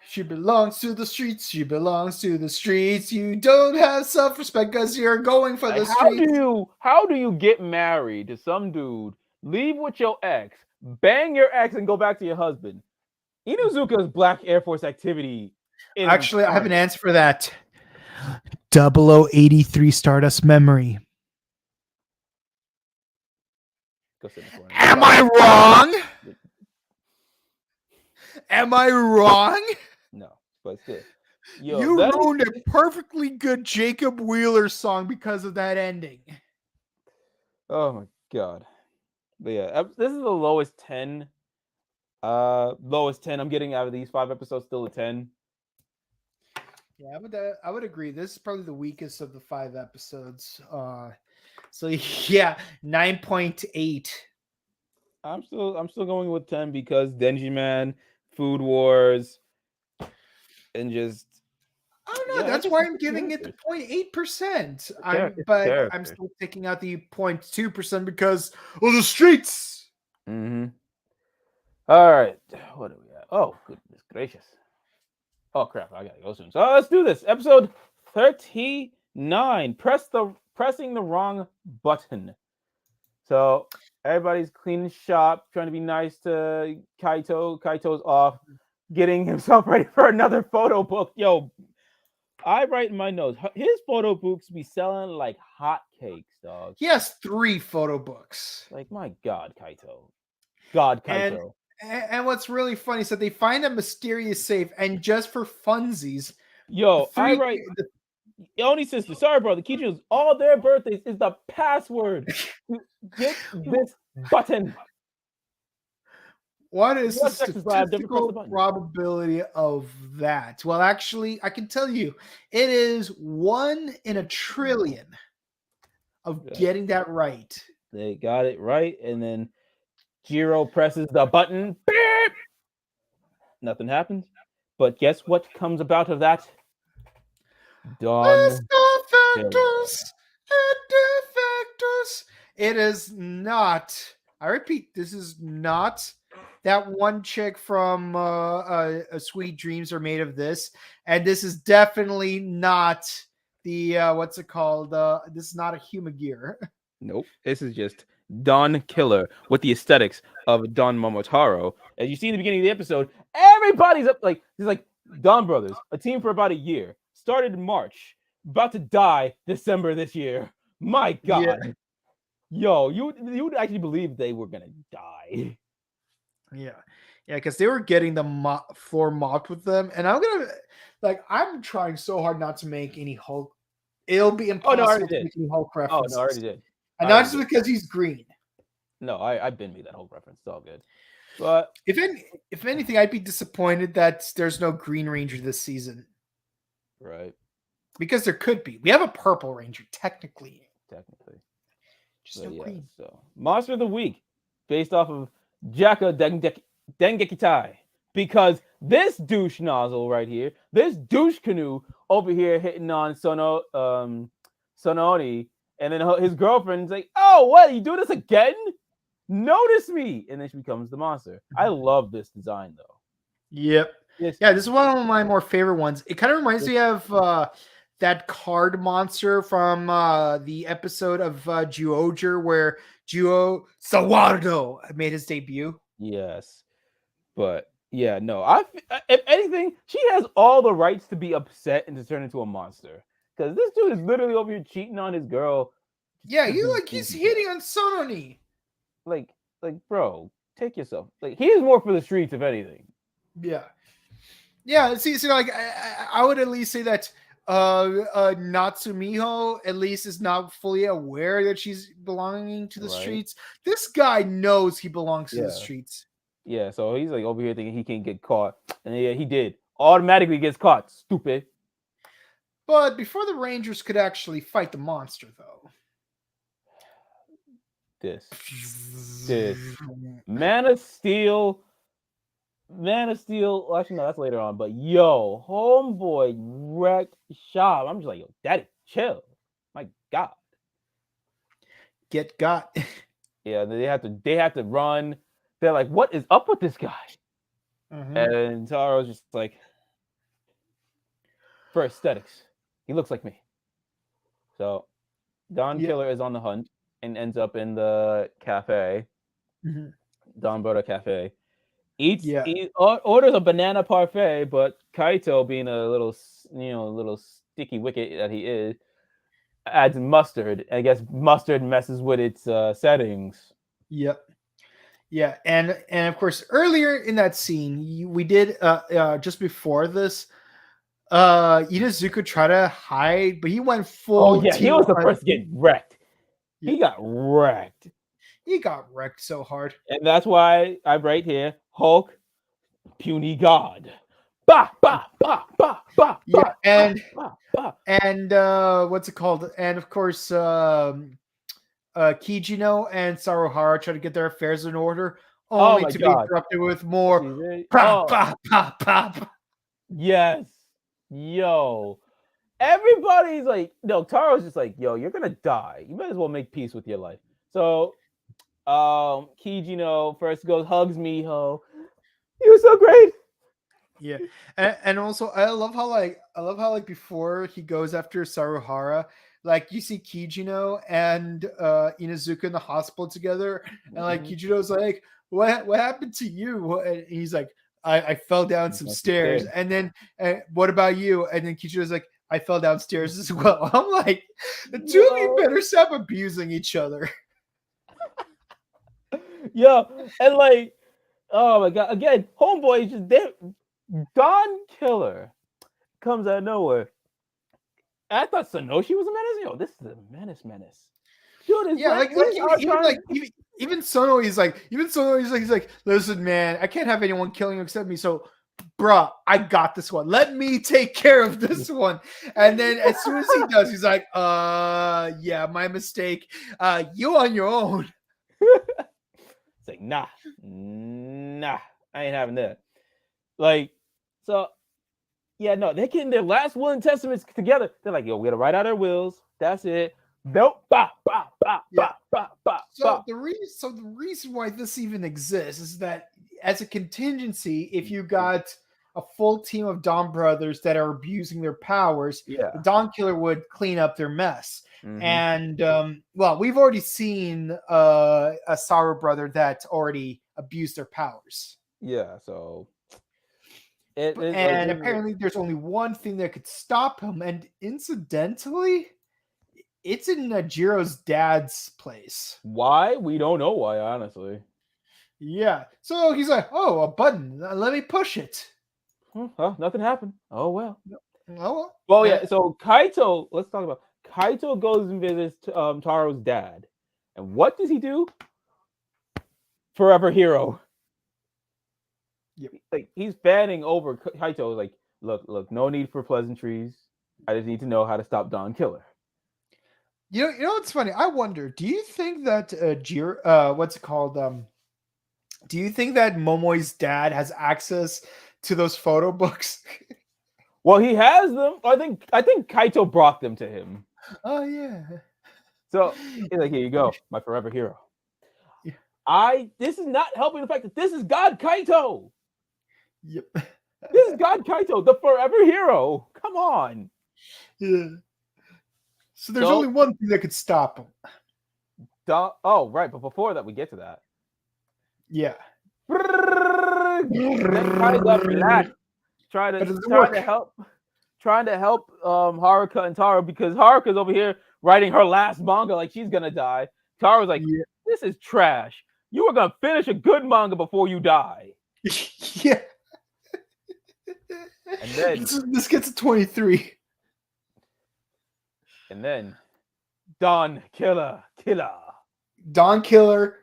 [SPEAKER 2] She belongs to the streets. She belongs to the streets. You don't have self-respect because you're going for the streets.
[SPEAKER 3] How do you get married to some dude, leave with your ex, bang your ex, and go back to your husband? Inuzuka's Black Air Force activity.
[SPEAKER 2] Actually, I have an answer for that. 0083 Stardust Memory. Am I wrong? Am I wrong?
[SPEAKER 3] No, but still.
[SPEAKER 2] You ruined a perfectly good Jacob Wheeler song because of that ending.
[SPEAKER 3] Oh my God. But yeah, this is the lowest 10. Lowest 10 I'm getting out of these 5 episodes, still a 10.
[SPEAKER 2] Yeah, I would agree. This is probably the weakest of the 5 episodes. So yeah, 9.8.
[SPEAKER 3] I'm still going with 10 because Denji Man, Food Wars, and just
[SPEAKER 2] I don't know.
[SPEAKER 3] Yeah,
[SPEAKER 2] That's why I'm giving it the 0.8%. But I'm still taking out the 0.2% because of the streets.
[SPEAKER 3] Mm-hmm. All right. What do we have? Oh, goodness gracious. Oh crap! I gotta go soon. So let's do this. Episode 39. Pressing the wrong button. So everybody's cleaning shop, trying to be nice to Kaito. Kaito's off, getting himself ready for another photo book. Yo, I write in my notes. His photo books be selling like hotcakes, dog.
[SPEAKER 2] He has 3 photo books.
[SPEAKER 3] Like, my God, Kaito. God, Kaito.
[SPEAKER 2] And what's really funny is that they find a mysterious safe, and just for funsies,
[SPEAKER 3] Yo, I write. Only sister, sorry, brother. Kichi's all their birthdays is the password to get this button.
[SPEAKER 2] What is the statistical probability of that? Well, actually, I can tell you, it is 1 in a trillion of getting that right.
[SPEAKER 3] They got it right, and then Jiro presses the button. Beep! Nothing happens. But guess what comes about of that? Don.
[SPEAKER 2] It is not. I repeat, this is not that one chick from Sweet Dreams Are Made of This, and this is definitely not the what's it called? This is not a Humagear.
[SPEAKER 3] Nope. This is just Don Killer with the aesthetics of Don Momotaro. As you see in the beginning of the episode, everybody's up like he's like DonBrothers, a team for about a year. Started in March, about to die December this year. My God. Yeah. Yo, you would actually believe they were gonna die.
[SPEAKER 2] Yeah, because they were getting the floor mopped with them, and I'm trying so hard not to make any Hulk. It'll be impossible to make any Hulk references.
[SPEAKER 3] Oh no, I already did.
[SPEAKER 2] And not just because he's green.
[SPEAKER 3] No, I've been made that Hulk reference. It's all good. But
[SPEAKER 2] if anything, I'd be disappointed that there's no Green Ranger this season.
[SPEAKER 3] Right.
[SPEAKER 2] Because there could be. We have a Purple Ranger, technically. Just no green.
[SPEAKER 3] So, Monster of the Week, based off of Jaka Dengekitai. Because this douche nozzle right here, this douche canoe over here hitting on Sononi, and then his girlfriend's like, oh, what? You do this again? Notice me. And then she becomes the monster. I love this design, though.
[SPEAKER 2] Yep. Yeah, this is one of my more favorite ones. It kind of reminds me of that card monster from the episode of Juoger where Juo Sawardo made his debut.
[SPEAKER 3] Yes. But, yeah, no. If anything, she has all the rights to be upset and to turn into a monster. Because this dude is literally over here cheating on his girl.
[SPEAKER 2] Yeah, he's hitting on Sononi.
[SPEAKER 3] Like, bro, take yourself. Like, he is more for the streets, if anything.
[SPEAKER 2] Yeah. Yeah, see, like, I would at least say that Natsumiho at least is not fully aware that she's belonging to the streets. This guy knows he belongs to the streets.
[SPEAKER 3] Yeah, so he's like over here thinking he can't get caught. And yeah, he did. Automatically gets caught. Stupid.
[SPEAKER 2] But before the Rangers could actually fight the monster, though.
[SPEAKER 3] This. Man of Steel. Actually, no, that's later on. But yo, homeboy wrecked shop. I'm just like, yo, daddy, chill. My God.
[SPEAKER 2] Get got.
[SPEAKER 3] Yeah, they have to run. They're like, what is up with this guy? Mm-hmm. And Taro's just like, for aesthetics, he looks like me. So Don Killer is on the hunt and ends up in the cafe, DonBrothers Cafe. Orders a banana parfait, but Kaito, being a little sticky wicket that he is, adds mustard. I guess mustard messes with its settings.
[SPEAKER 2] Yep. Yeah, and of course, earlier in that scene, we did just before this, Inuzuka tried to hide, but he went full.
[SPEAKER 3] Oh yeah, he was the first to get wrecked.
[SPEAKER 2] Yeah.
[SPEAKER 3] He got wrecked.
[SPEAKER 2] He got wrecked so hard.
[SPEAKER 3] And that's why I write here, Hulk, puny god. Bah, bah, bah, bah, bah,
[SPEAKER 2] yeah, and
[SPEAKER 3] bah, bah.
[SPEAKER 2] And what's it called? And of course, Kijino and Saruhara try to get their affairs in order, only to be interrupted with more pop, pop, pop, pop.
[SPEAKER 3] Yes. Yo, everybody's like, no, Taro's just like, yo, you're gonna die. You might as well make peace with your life. So, Kijino first goes, hugs Miho. You're so great.
[SPEAKER 2] Yeah, and also I love how before he goes after Saruhara, like you see Kijino and Inazuka in the hospital together, and like Kijino's like, what happened to you? And he's like, I fell down some stairs. And then what about you? And then Kijino's like, I fell downstairs as well. I'm like, the two of you better stop abusing each other.
[SPEAKER 3] Yeah, and like, oh my god, again, homeboy is just there. Don Killer comes out of nowhere. I thought Sonoshi was a menace. Yo, this is a menace. Dude,
[SPEAKER 2] even Sono, he's like, he's like, listen, man, I can't have anyone killing you except me. So, bruh, I got this one. Let me take care of this one. And then as soon as he does, he's like, yeah, my mistake. You on your own.
[SPEAKER 3] It's like, nah, I ain't having that. Like, so, yeah, no, they're getting their last will and testaments together. They're like, yo, we gotta write out our wills. That's it. Nope.
[SPEAKER 2] So the reason why this even exists is that as a contingency, if you got a full team of DonBrothers that are abusing their powers, the Don Killer would clean up their mess. And well, we've already seen a Saru brother that already abused their powers.
[SPEAKER 3] Yeah, so
[SPEAKER 2] apparently there's only one thing that could stop him, and incidentally, it's in Jiro's dad's place.
[SPEAKER 3] Why? We don't know why, honestly.
[SPEAKER 2] Yeah. So he's like, oh, a button. Let me push it.
[SPEAKER 3] Nothing happened. Oh, well.
[SPEAKER 2] Oh,
[SPEAKER 3] well. Yeah, so Kaito, let's talk about Kaito goes and visits Taro's dad. And what does he do? Forever hero.
[SPEAKER 2] Yep.
[SPEAKER 3] Like, he's fanning over Kaito, like, look, no need for pleasantries. I just need to know how to stop Don Killer.
[SPEAKER 2] You know what's funny? I wonder, do you think that what's it called? Do you think that Momoi's dad has access to those photo books?
[SPEAKER 3] Well, he has them. I think Kaito brought them to him.
[SPEAKER 2] Oh yeah.
[SPEAKER 3] So he's like, here you go, my forever hero.
[SPEAKER 2] Yeah.
[SPEAKER 3] This is not helping the fact that this is God Kaito.
[SPEAKER 2] Yep.
[SPEAKER 3] This is God Kaito, the forever hero. Come on.
[SPEAKER 2] Yeah. So there's only one thing that could stop him.
[SPEAKER 3] Oh, right. But before that, we get to that.
[SPEAKER 2] Yeah.
[SPEAKER 3] Trying to help Haruka and Taro, because Haruka's over here writing her last manga like she's gonna die. Taro's like, this is trash. You were gonna finish a good manga before you die.
[SPEAKER 2] Yeah.
[SPEAKER 3] And then
[SPEAKER 2] this gets to 23.
[SPEAKER 3] And then Don Killer.
[SPEAKER 2] Don Killer.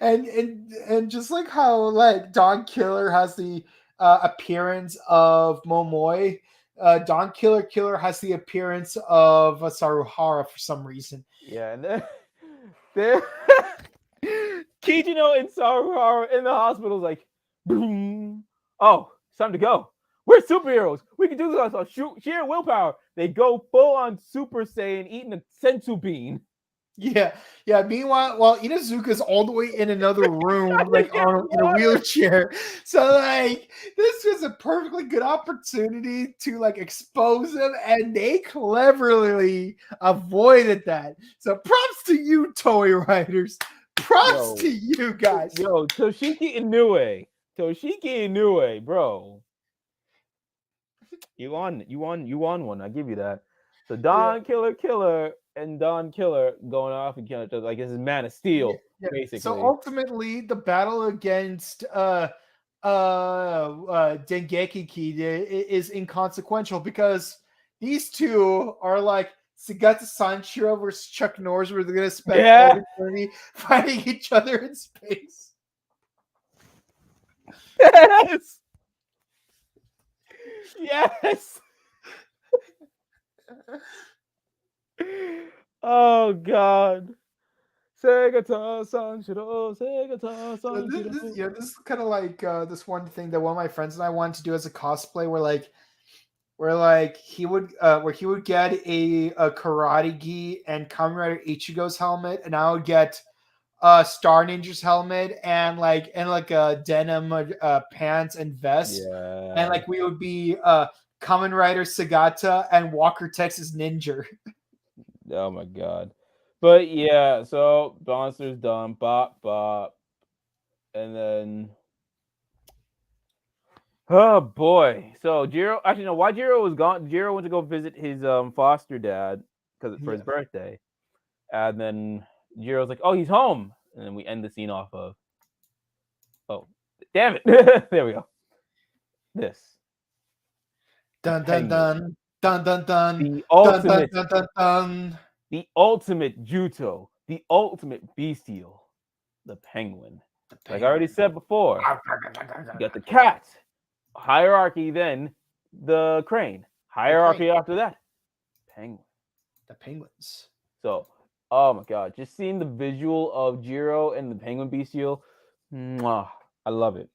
[SPEAKER 2] and just like how like Don Killer has the appearance of Momoi, Don Killer has the appearance of Saruhara for some reason.
[SPEAKER 3] Yeah, and then Kijino and Saruhara in the hospital is like, boom. Oh, it's time to go. We're superheroes. We can do this on sheer willpower. They go full on Super Saiyan, eating a sensu bean.
[SPEAKER 2] Yeah. Meanwhile, while Inazuka's all the way in another room, like in a wheelchair. So like, this was a perfectly good opportunity to like expose him, and they cleverly avoided that. So props to you, Toei writers. Props to you guys.
[SPEAKER 3] Yo, Toshiki Inoue, bro. You won one. I give you that. So Don Killer and Don Killer going off and killing each other. Like, this is Man of Steel, basically.
[SPEAKER 2] So ultimately, the battle against Dengeki is inconsequential because these two are like Sugata Sanshiro versus Chuck Norris, where they're gonna spend all eternity fighting each other in space.
[SPEAKER 3] Yes. Oh God. Segata Sanshiro, Segata Sanshiro.
[SPEAKER 2] This is kind of like this one thing that one of my friends and I wanted to do as a cosplay, where he would get a karate gi and Kamen Rider Ichigo's helmet, and I would get Star Ninja's helmet and a denim pants and vest, and
[SPEAKER 3] Yeah.
[SPEAKER 2] we would be Kamen Rider Sagata and Walker Texas Ninja.
[SPEAKER 3] Oh my god. But yeah, so Monster's done. Bop bop. And then oh boy. So Jiro actually no, why Jiro was gone. Jiro went to go visit his foster dad for his birthday. And then Jiro's like, oh, he's home. And then we end the scene off of oh damn it. There we go. This.
[SPEAKER 2] Dun dun dun dun dun dun.
[SPEAKER 3] The ultimate
[SPEAKER 2] Dun, dun, dun, dun.
[SPEAKER 3] the ultimate Juto, the ultimate bestial, the penguin. Like I already said before, you got the cat, hierarchy, then the crane, hierarchy after that, penguin.
[SPEAKER 2] The penguins.
[SPEAKER 3] So, oh my god, just seeing the visual of Jiro and the penguin bestial, mwah, I love it.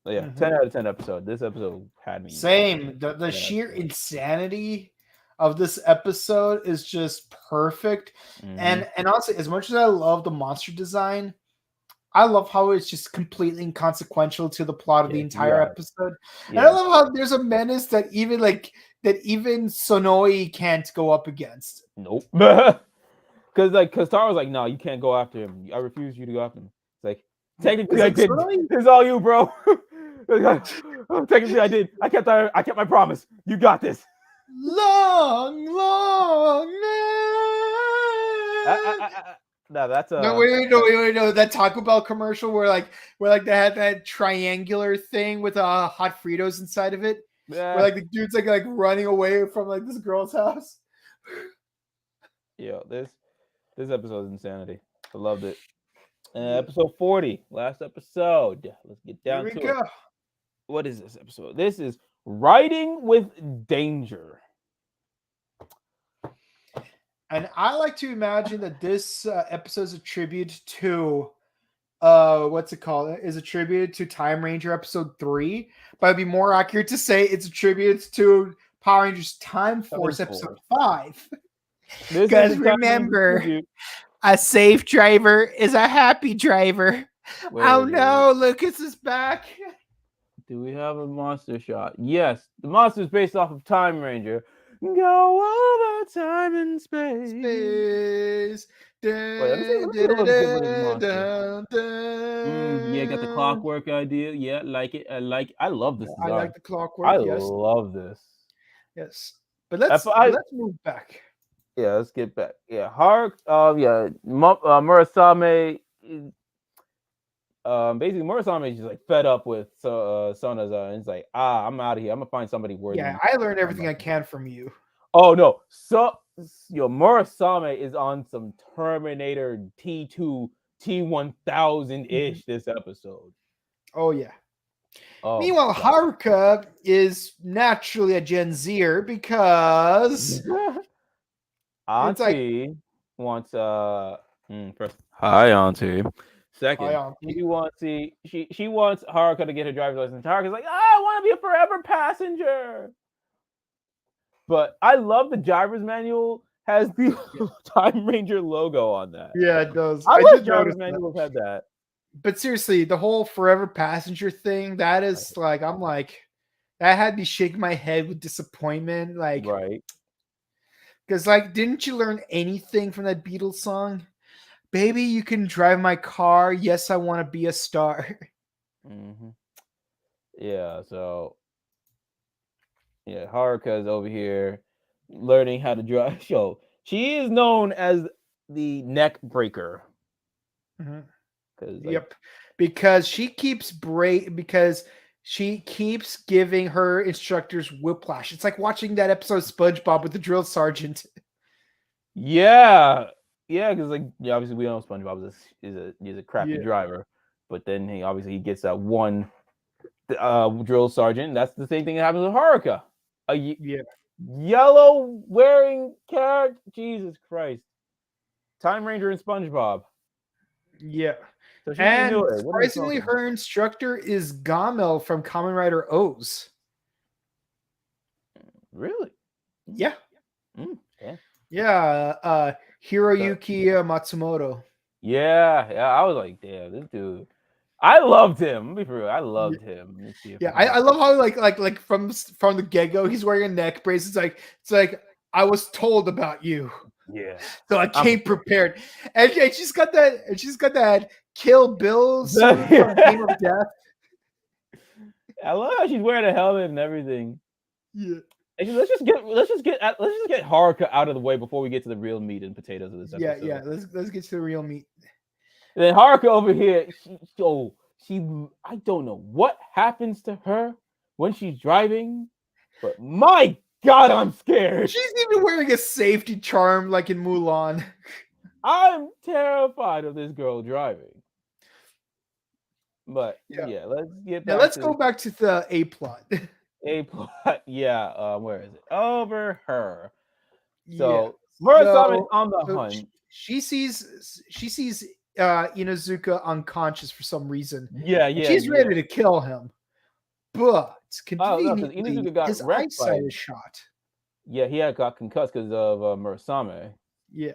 [SPEAKER 3] But yeah, 10 out of 10 episode. This episode had me.
[SPEAKER 2] Same. The sheer insanity of this episode is just perfect. And honestly, as much as I love the monster design, I love how it's just completely inconsequential to the plot of the entire episode. And I love how there's a menace that even Sonoi can't go up against.
[SPEAKER 3] Nope. Because Tara's like, no, you can't go after him. I refuse you to go after him. It's like, technically I did. It's all you, bro. Technically I did. I kept my promise. You got this.
[SPEAKER 2] Long
[SPEAKER 3] no, that's a
[SPEAKER 2] no. That Taco Bell commercial where they had that triangular thing with hot Fritos inside of it.
[SPEAKER 3] Yeah.
[SPEAKER 2] Where the dude's like running away from this girl's house.
[SPEAKER 3] Yeah, this episode is insanity. I loved it. Episode 40, last episode. Let's get down to it. What is this episode? This is Riding with Danger.
[SPEAKER 2] And I like to imagine that this episode is a tribute to what's it called? Is a tribute to Time Ranger episode 3, but it'd be more accurate to say it's a tribute to Power Rangers Time Force episode 5. Because remember, a safe driver is a happy driver. Oh no, Lucas is back.
[SPEAKER 3] Do we have a monster shot? Yes, the monster is based off of Time Ranger. Go over time and space. Yeah, got the clockwork idea. Yeah, like it. I love this.
[SPEAKER 2] I like the clockwork.
[SPEAKER 3] I love this.
[SPEAKER 2] Yes, but let's move back.
[SPEAKER 3] Yeah, let's get back. Yeah, Murasame. Basically, Murasame is just fed up with Sonaza, and it's like, I'm out of here. I'm gonna find somebody worthy.
[SPEAKER 2] Yeah, I learned everything I can from you.
[SPEAKER 3] Oh no, Murasame is on some Terminator T2 T1000 ish this episode.
[SPEAKER 2] Oh yeah.
[SPEAKER 3] Oh,
[SPEAKER 2] meanwhile, Haruka is naturally a Gen Zer because
[SPEAKER 3] Auntie wants first. Hi, Auntie. Second, she wants Haruka to get her driver's license. Haruka's like, I want to be a forever passenger. But I love the driver's manual has the Time Ranger logo on that.
[SPEAKER 2] Yeah, it does.
[SPEAKER 3] I wish driver's manuals had that.
[SPEAKER 2] But seriously, the whole forever passenger thing, that is that had me shaking my head with disappointment.
[SPEAKER 3] Right.
[SPEAKER 2] Because didn't you learn anything from that Beatles song? Baby, you can drive my car. Yes, I want to be a star.
[SPEAKER 3] Mm-hmm. Yeah, so Haruka is over here learning how to drive. So she is known as the neck breaker.
[SPEAKER 2] Mm-hmm. Because she keeps giving her instructors whiplash. It's like watching that episode of SpongeBob with the drill sergeant.
[SPEAKER 3] Yeah, because obviously we know SpongeBob is a crappy driver, but then he gets that one drill sergeant. That's the same thing that happens with Haruka. Yellow wearing character. Jesus Christ, Time Ranger and SpongeBob.
[SPEAKER 2] Yeah.
[SPEAKER 3] So she's
[SPEAKER 2] And
[SPEAKER 3] new. What are you
[SPEAKER 2] surprisingly,
[SPEAKER 3] talking
[SPEAKER 2] her instructor is Gamel from Kamen Rider O's.
[SPEAKER 3] about? Really?
[SPEAKER 2] Yeah.
[SPEAKER 3] Yeah.
[SPEAKER 2] Yeah. Hiroyuki Matsumoto.
[SPEAKER 3] Yeah. I was like, damn, this dude. I loved him. Let me be for real. I loved him. Let me see if
[SPEAKER 2] Yeah,
[SPEAKER 3] I
[SPEAKER 2] I love how like from the get-go, he's wearing a neck brace. It's like I was told about you.
[SPEAKER 3] Yeah.
[SPEAKER 2] So I
[SPEAKER 3] I'm
[SPEAKER 2] came prepared. And she's got that Kill Bill suit from Game of Death.
[SPEAKER 3] I love how she's wearing a helmet and everything.
[SPEAKER 2] Yeah.
[SPEAKER 3] And let's just get Haruka out of the way before we get to the real meat and potatoes of this episode.
[SPEAKER 2] Yeah. Let's get to the real meat.
[SPEAKER 3] And then Haruka over here, I don't know what happens to her when she's driving, but my God, I'm scared.
[SPEAKER 2] She's even wearing a safety charm like in Mulan.
[SPEAKER 3] I'm terrified of this girl driving. But yeah let's get back.
[SPEAKER 2] Let's go back to the A plot.
[SPEAKER 3] A plot. Yeah, where is it? Over her.
[SPEAKER 2] Yeah.
[SPEAKER 3] So Murasame's on the hunt.
[SPEAKER 2] She sees Inuzuka unconscious for some reason.
[SPEAKER 3] Yeah.
[SPEAKER 2] She's ready to kill him. But conveniently,
[SPEAKER 3] Inuzuka got
[SPEAKER 2] his
[SPEAKER 3] wrecked
[SPEAKER 2] eyesight is shot.
[SPEAKER 3] Yeah, he got concussed because of Murasame.
[SPEAKER 2] Yeah.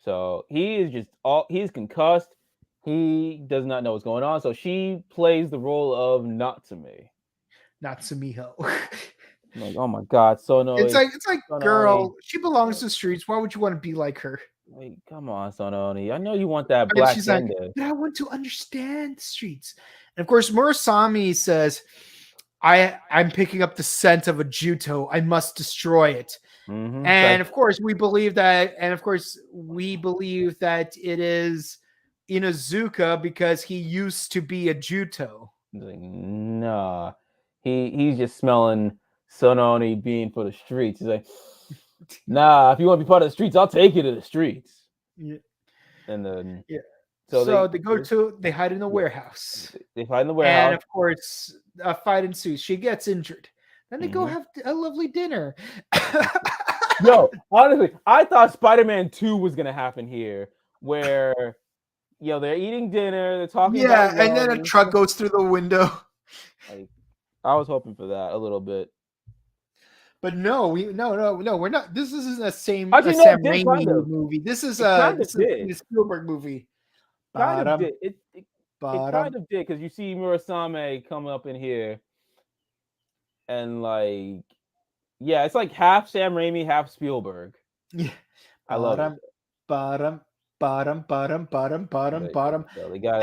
[SPEAKER 3] So he's concussed. He does not know what's going on. So she plays the role of Natsume.
[SPEAKER 2] Natsumiho.
[SPEAKER 3] Like, oh my God, Sono.
[SPEAKER 2] It's like
[SPEAKER 3] Sono,
[SPEAKER 2] girl, she belongs to the streets. Why would you want to be like her?
[SPEAKER 3] Like, come on, Sononi. I know you want that black
[SPEAKER 2] she's like, but I want to understand the streets. And of course, Murasame says, I'm picking up the scent of a Juto. I must destroy it.
[SPEAKER 3] Mm-hmm.
[SPEAKER 2] And of course, we believe that. And of course, we believe that it is Inuzuka because he used to be a Juto.
[SPEAKER 3] Like, nah, he's just smelling Sononi being for the streets. He's like, nah, if you want to be part of the streets, I'll take you to the streets.
[SPEAKER 2] Yeah.
[SPEAKER 3] And then
[SPEAKER 2] so they hide in the warehouse.
[SPEAKER 3] They hide in the warehouse.
[SPEAKER 2] And of course, a fight ensues. She gets injured. Then they go have a lovely dinner.
[SPEAKER 3] Yo, honestly, I thought Spider-Man 2 was gonna happen here, where they're eating dinner, they're talking about love,
[SPEAKER 2] and then a truck goes through the window.
[SPEAKER 3] Like, I was hoping for that a little bit.
[SPEAKER 2] But no, we're not. This isn't a Sam
[SPEAKER 3] Raimi
[SPEAKER 2] movie. This is a Spielberg movie.
[SPEAKER 3] Kind of did. It kind of did, because you see Murasame come up in here, and like, it's like half Sam Raimi, half Spielberg.
[SPEAKER 2] Yeah,
[SPEAKER 3] I love it.
[SPEAKER 2] Bottom. And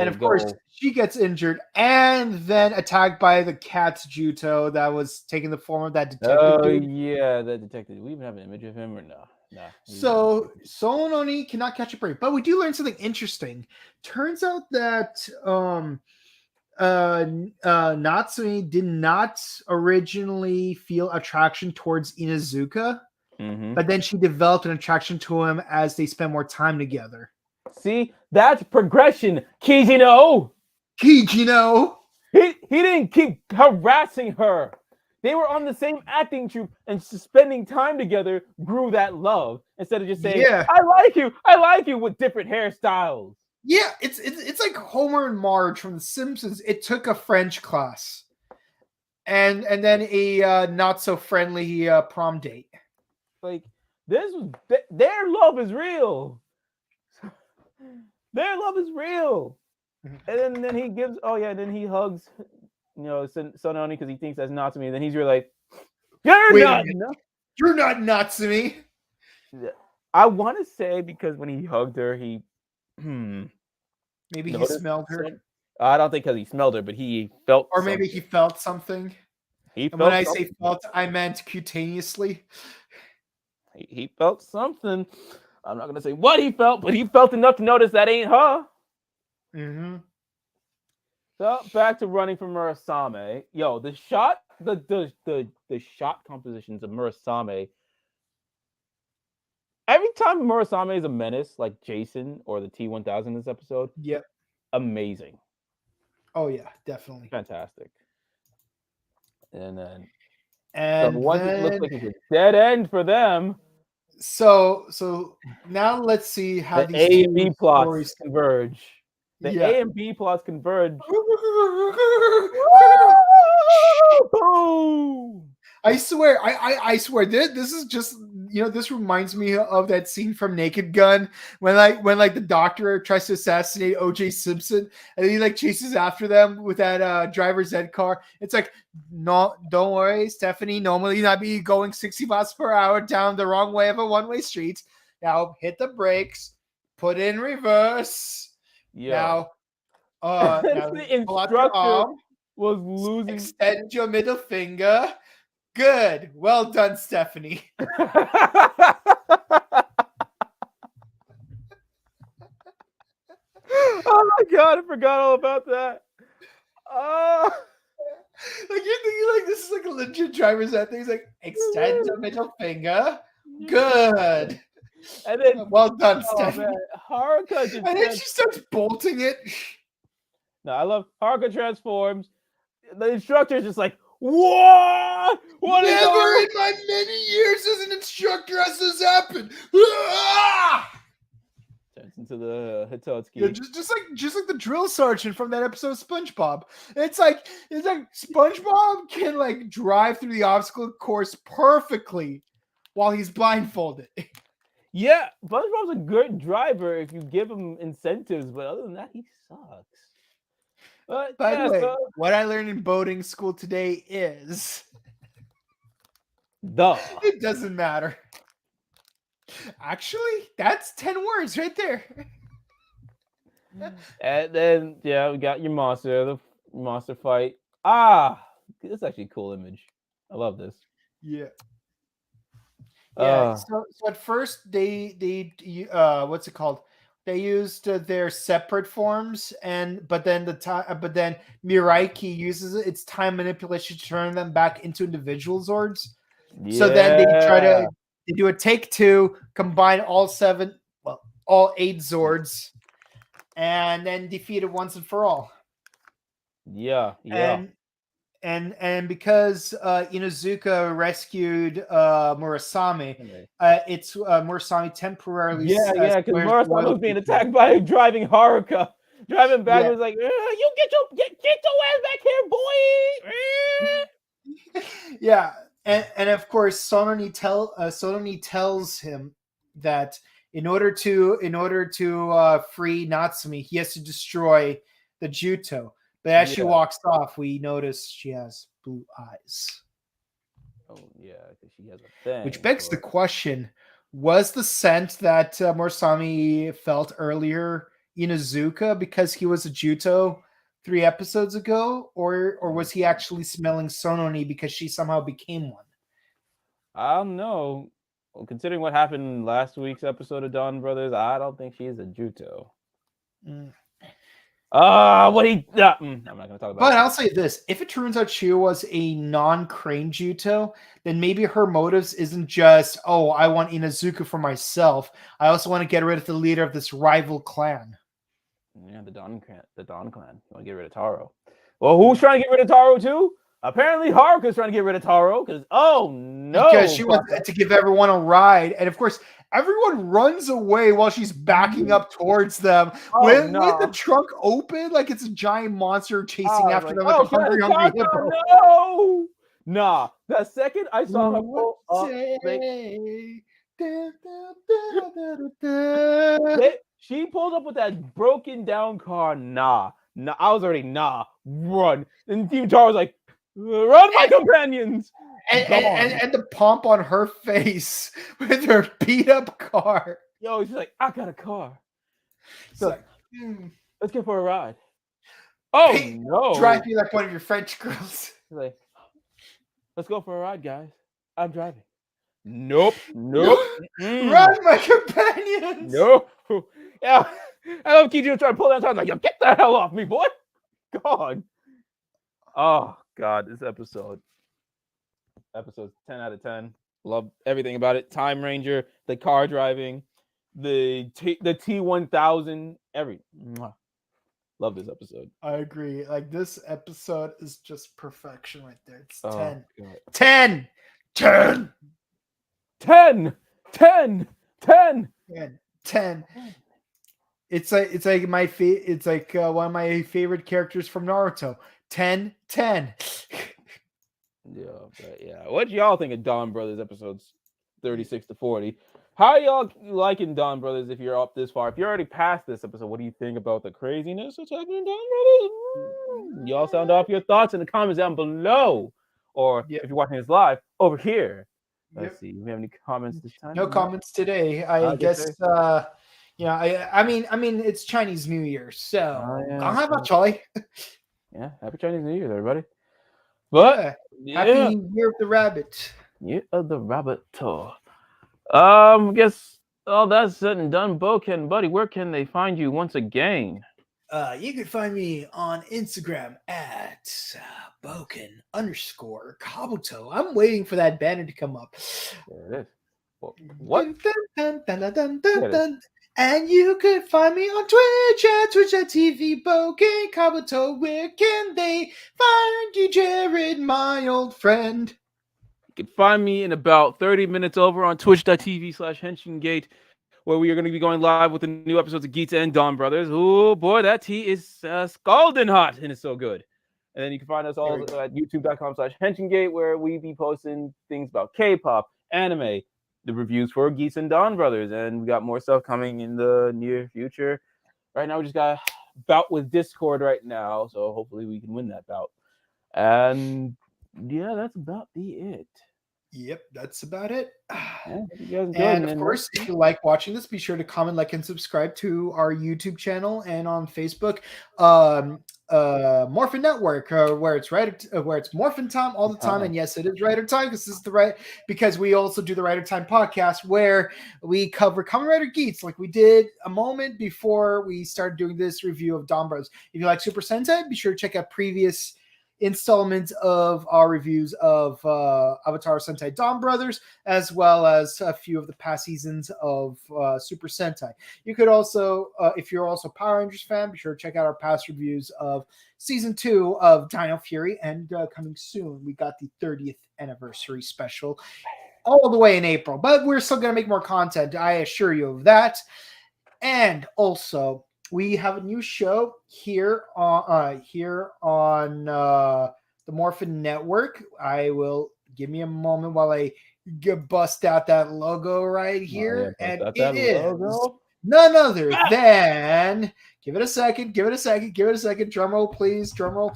[SPEAKER 2] of
[SPEAKER 3] go.
[SPEAKER 2] course, she gets injured and then attacked by the cat's Juto that was taking the form of that detective.
[SPEAKER 3] Oh, yeah, that detective. Do we even have an image of him or no? No.
[SPEAKER 2] So Sononi cannot catch a break, but we do learn something interesting. Turns out that Natsume did not originally feel attraction towards Inuzuka. But then she developed an attraction to him as they spent more time together.
[SPEAKER 3] See, that's progression, Kijino. He didn't keep harassing her. They were on the same acting troupe, and spending time together grew that love instead of just saying, I like you with different hairstyles.
[SPEAKER 2] Yeah, it's like Homer and Marge from The Simpsons. It took a French class and then a not so friendly prom date.
[SPEAKER 3] Like, their love is real. Their love is real. And then he gives, then he hugs, Sononi because he thinks that's Natsume. And then he's really like,
[SPEAKER 2] you're not Natsume.
[SPEAKER 3] I want to say because when he hugged her, he
[SPEAKER 2] maybe he smelled her.
[SPEAKER 3] I don't think because he smelled her, but he felt,
[SPEAKER 2] or maybe he felt something. When I say felt, I meant cutaneously.
[SPEAKER 3] He felt something. I'm not gonna say what he felt, but he felt enough to notice that ain't her. So back to running from Murasame. Yo, the shot compositions of Murasame. Every time Murasame is a menace, like Jason or the T-1000 in this episode.
[SPEAKER 2] Yep.
[SPEAKER 3] Amazing.
[SPEAKER 2] Oh yeah, definitely.
[SPEAKER 3] Fantastic. And then
[SPEAKER 2] it
[SPEAKER 3] looks like it's a dead end for them.
[SPEAKER 2] So now let's see how
[SPEAKER 3] The
[SPEAKER 2] these
[SPEAKER 3] A and B
[SPEAKER 2] two
[SPEAKER 3] plots
[SPEAKER 2] stories.
[SPEAKER 3] converge. The
[SPEAKER 2] Yeah.
[SPEAKER 3] A and B plots converge. Boom!
[SPEAKER 2] I swear, I swear, this is just, this reminds me of that scene from Naked Gun when the doctor tries to assassinate O.J. Simpson and he like chases after them with that driver's ed car. It's like, no, don't worry, Stephanie. Normally you'd not be going 60 miles per hour down the wrong way of a one-way street. Now hit the brakes, put in reverse.
[SPEAKER 3] Yeah.
[SPEAKER 2] Now,
[SPEAKER 3] The
[SPEAKER 2] pull out your
[SPEAKER 3] instructor
[SPEAKER 2] arm,
[SPEAKER 3] was losing.
[SPEAKER 2] extend your middle finger. Good. Well done, Stephanie.
[SPEAKER 3] Oh my god, I forgot all about that.
[SPEAKER 2] Like you're thinking like this is like a legit driver's ed thing. He's like, extend your middle finger. Good.
[SPEAKER 3] And then,
[SPEAKER 2] Well done,
[SPEAKER 3] oh
[SPEAKER 2] Stephanie.
[SPEAKER 3] man, Haruka just
[SPEAKER 2] And then she starts bolting it.
[SPEAKER 3] No, I love Haruka transforms. The instructor is just like, what? What is
[SPEAKER 2] Never
[SPEAKER 3] going
[SPEAKER 2] in my many years as an instructor has this happened. Ah!
[SPEAKER 3] Turns into the Hitotsuki.
[SPEAKER 2] Yeah, just like the drill sergeant from that episode of SpongeBob. It's like SpongeBob can like drive through the obstacle course perfectly while he's blindfolded.
[SPEAKER 3] Yeah, SpongeBob's a good driver if you give him incentives, but other than that, he sucks. But
[SPEAKER 2] By
[SPEAKER 3] yeah,
[SPEAKER 2] the way,
[SPEAKER 3] so,
[SPEAKER 2] what I learned in boating school today is it doesn't matter. Actually, that's 10 words right there.
[SPEAKER 3] And then we got your the monster fight. This is actually a cool image. I love this.
[SPEAKER 2] Yeah. Yeah. So at first they what's it called? They used their separate forms, but then Miraiki uses its time manipulation to turn them back into individual Zords.
[SPEAKER 3] Yeah.
[SPEAKER 2] So then they do a take two, combine all 8 Zords, and then defeat it once and for all.
[SPEAKER 3] Yeah.
[SPEAKER 2] And because Inuzuka rescued Murasame, it's Murasame temporarily.
[SPEAKER 3] Yeah, because Murasame was being attacked by a driving Haruka. Driving back was like, you get your ass back here, boy.
[SPEAKER 2] Yeah, and of course Sononi tells him that in order to free Natsumi, he has to destroy the Juto. But as she walks off, we notice she has blue eyes.
[SPEAKER 3] Oh, yeah, because she has a thing.
[SPEAKER 2] Which begs the question, was the scent that Murasame felt earlier Inuzuka because he was a Juto 3 episodes ago? Or was he actually smelling Sononi because she somehow became one?
[SPEAKER 3] I don't know. Well, considering what happened in last week's episode of DonBrothers, I don't think she's a Juto. I'm not going to talk about
[SPEAKER 2] But I'll say this. If it turns out she was a non-Crane Juto, then maybe her motives isn't just, I want Inuzuka for myself. I also want to get rid of the leader of this rival clan.
[SPEAKER 3] Yeah, the Don clan. You want to get rid of Taro. Well, who's trying to get rid of Taro too? Apparently Haruka's trying to get rid of Taro because, because
[SPEAKER 2] she wants to give everyone a ride. And of course, everyone runs away while she's backing up towards them with the trunk open like it's a giant monster chasing after them like a hungry hippo.
[SPEAKER 3] No! Nah, the second I saw her pull up, she pulled up with that broken down car. Nah, I was already run. And Team Taro was like, run, my companions.
[SPEAKER 2] And the pomp on her face with her beat up car.
[SPEAKER 3] Yo, she's like, I got a car. So let's go for a ride. Oh, hey, no.
[SPEAKER 2] Drive me like one of your French girls.
[SPEAKER 3] She's like, let's go for a ride, guys. I'm driving. Nope.
[SPEAKER 2] Run, my companions.
[SPEAKER 3] Nope. Yeah. I love Kijo trying to pull that time. Like, yo, get the hell off me, boy. God. Oh, God. This episode's 10 out of 10. Love everything about it. Time Ranger, the car driving, the T-1000, everything. Love this episode.
[SPEAKER 2] I agree. Like, this episode is just perfection right there. It's 10.
[SPEAKER 3] God.
[SPEAKER 2] 10! 10!
[SPEAKER 3] 10! 10.
[SPEAKER 2] 10. 10. It's like it's like one of my favorite characters from Naruto. 10. 10.
[SPEAKER 3] Yeah, but yeah. What do y'all think of Don Brothers episodes 36 to 40? How y'all liking Don Brothers if you're up this far? If you're already past this episode, what do you think about the craziness that's happening in Don Brothers? Y'all sound off your thoughts in the comments down below. Or
[SPEAKER 2] Yep.
[SPEAKER 3] if you're watching this live, over here. Let's
[SPEAKER 2] Yep.
[SPEAKER 3] see. Do we have any comments this time?
[SPEAKER 2] No comments today. I guess I mean it's Chinese New Year, so
[SPEAKER 3] Yeah, happy Chinese New Year, everybody. But
[SPEAKER 2] happy Year of the Rabbit.
[SPEAKER 3] Year of the Rabbit tour. Guess all that's said and done. Boken, buddy, where can they find you once again?
[SPEAKER 2] You can find me on Instagram at Boken_Kabuto. I'm waiting for that banner to come up.
[SPEAKER 3] There it is. What?
[SPEAKER 2] Dun, dun, dun, dun, dun, dun. And you could find me on Twitch at twitch.tv Boken Kabuto. Where can they find you, Jared, my old friend?
[SPEAKER 3] You can find me in about 30 minutes over on twitch.tv/henshingate, where we are going to be going live with the new episodes of Geets and Don Brothers. Oh boy, that tea is scalding hot and it's so good. And then you can find us all at youtube.com/henshingate, where we be posting things about K-pop, anime, the reviews for Geets and Don Brothers, and we got more stuff coming in the near future. Right now, we just got a bout with Discord right now, so hopefully we can win that bout. And yeah, that's about it.
[SPEAKER 2] Yep, that's about it.
[SPEAKER 3] Yeah,
[SPEAKER 2] and of course, if you like watching this, be sure to comment, like, and subscribe to our YouTube channel and on Facebook, Morphin Network, where it's Morphin time all the time. And yes, it is Rider time because we also do the Rider Time podcast, where we cover Kamen Rider Geets, like we did a moment before we started doing this review of Don Bros. If you like Super Sentai, be sure to check out previous installments of our reviews of Avataro Sentai DonBrothers, as well as a few of the past seasons of Super Sentai. You could also, if you're also a Power Rangers fan, be sure to check out our past reviews of Season 2 of Dino Fury, and coming soon, we got the 30th anniversary special all the way in April, but we're still going to make more content, I assure you of that. And also, we have a new show here on the Morphin Network. Give me a moment while I bust out that logo right here, and it is none other than. Give it a second. Drum roll, please. Drum roll.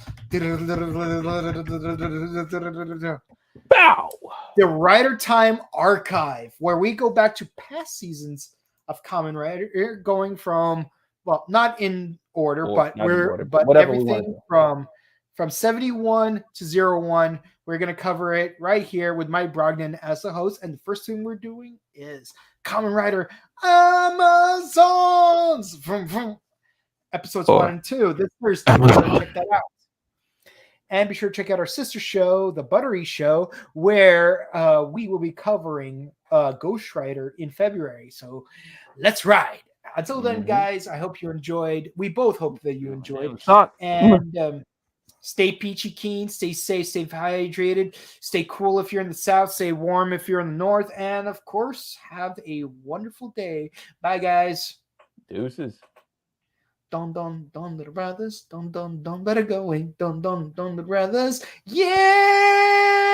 [SPEAKER 3] Bow.
[SPEAKER 2] The Rider Time Archive, where we go back to past seasons of Kamen Rider, going from. Well, not in order, but everything from 71 to 01. We're going to cover it right here with Mike Brogdon as the host. And the first thing we're doing is Kamen Rider Amazons from episodes 1 and 2. This Thursday, check that out. And be sure to check out our sister show, The Buttery Show, where we will be covering Ghost Rider in February. So let's ride. Until then, guys, I hope you enjoyed. We both hope that you enjoyed. And stay peachy keen, stay safe, stay hydrated, stay cool if you're in the south, stay warm if you're in the north, and of course, have a wonderful day. Bye, guys.
[SPEAKER 3] Deuces.
[SPEAKER 2] Don, little brothers. Don, better going. Don, little brothers. Yeah!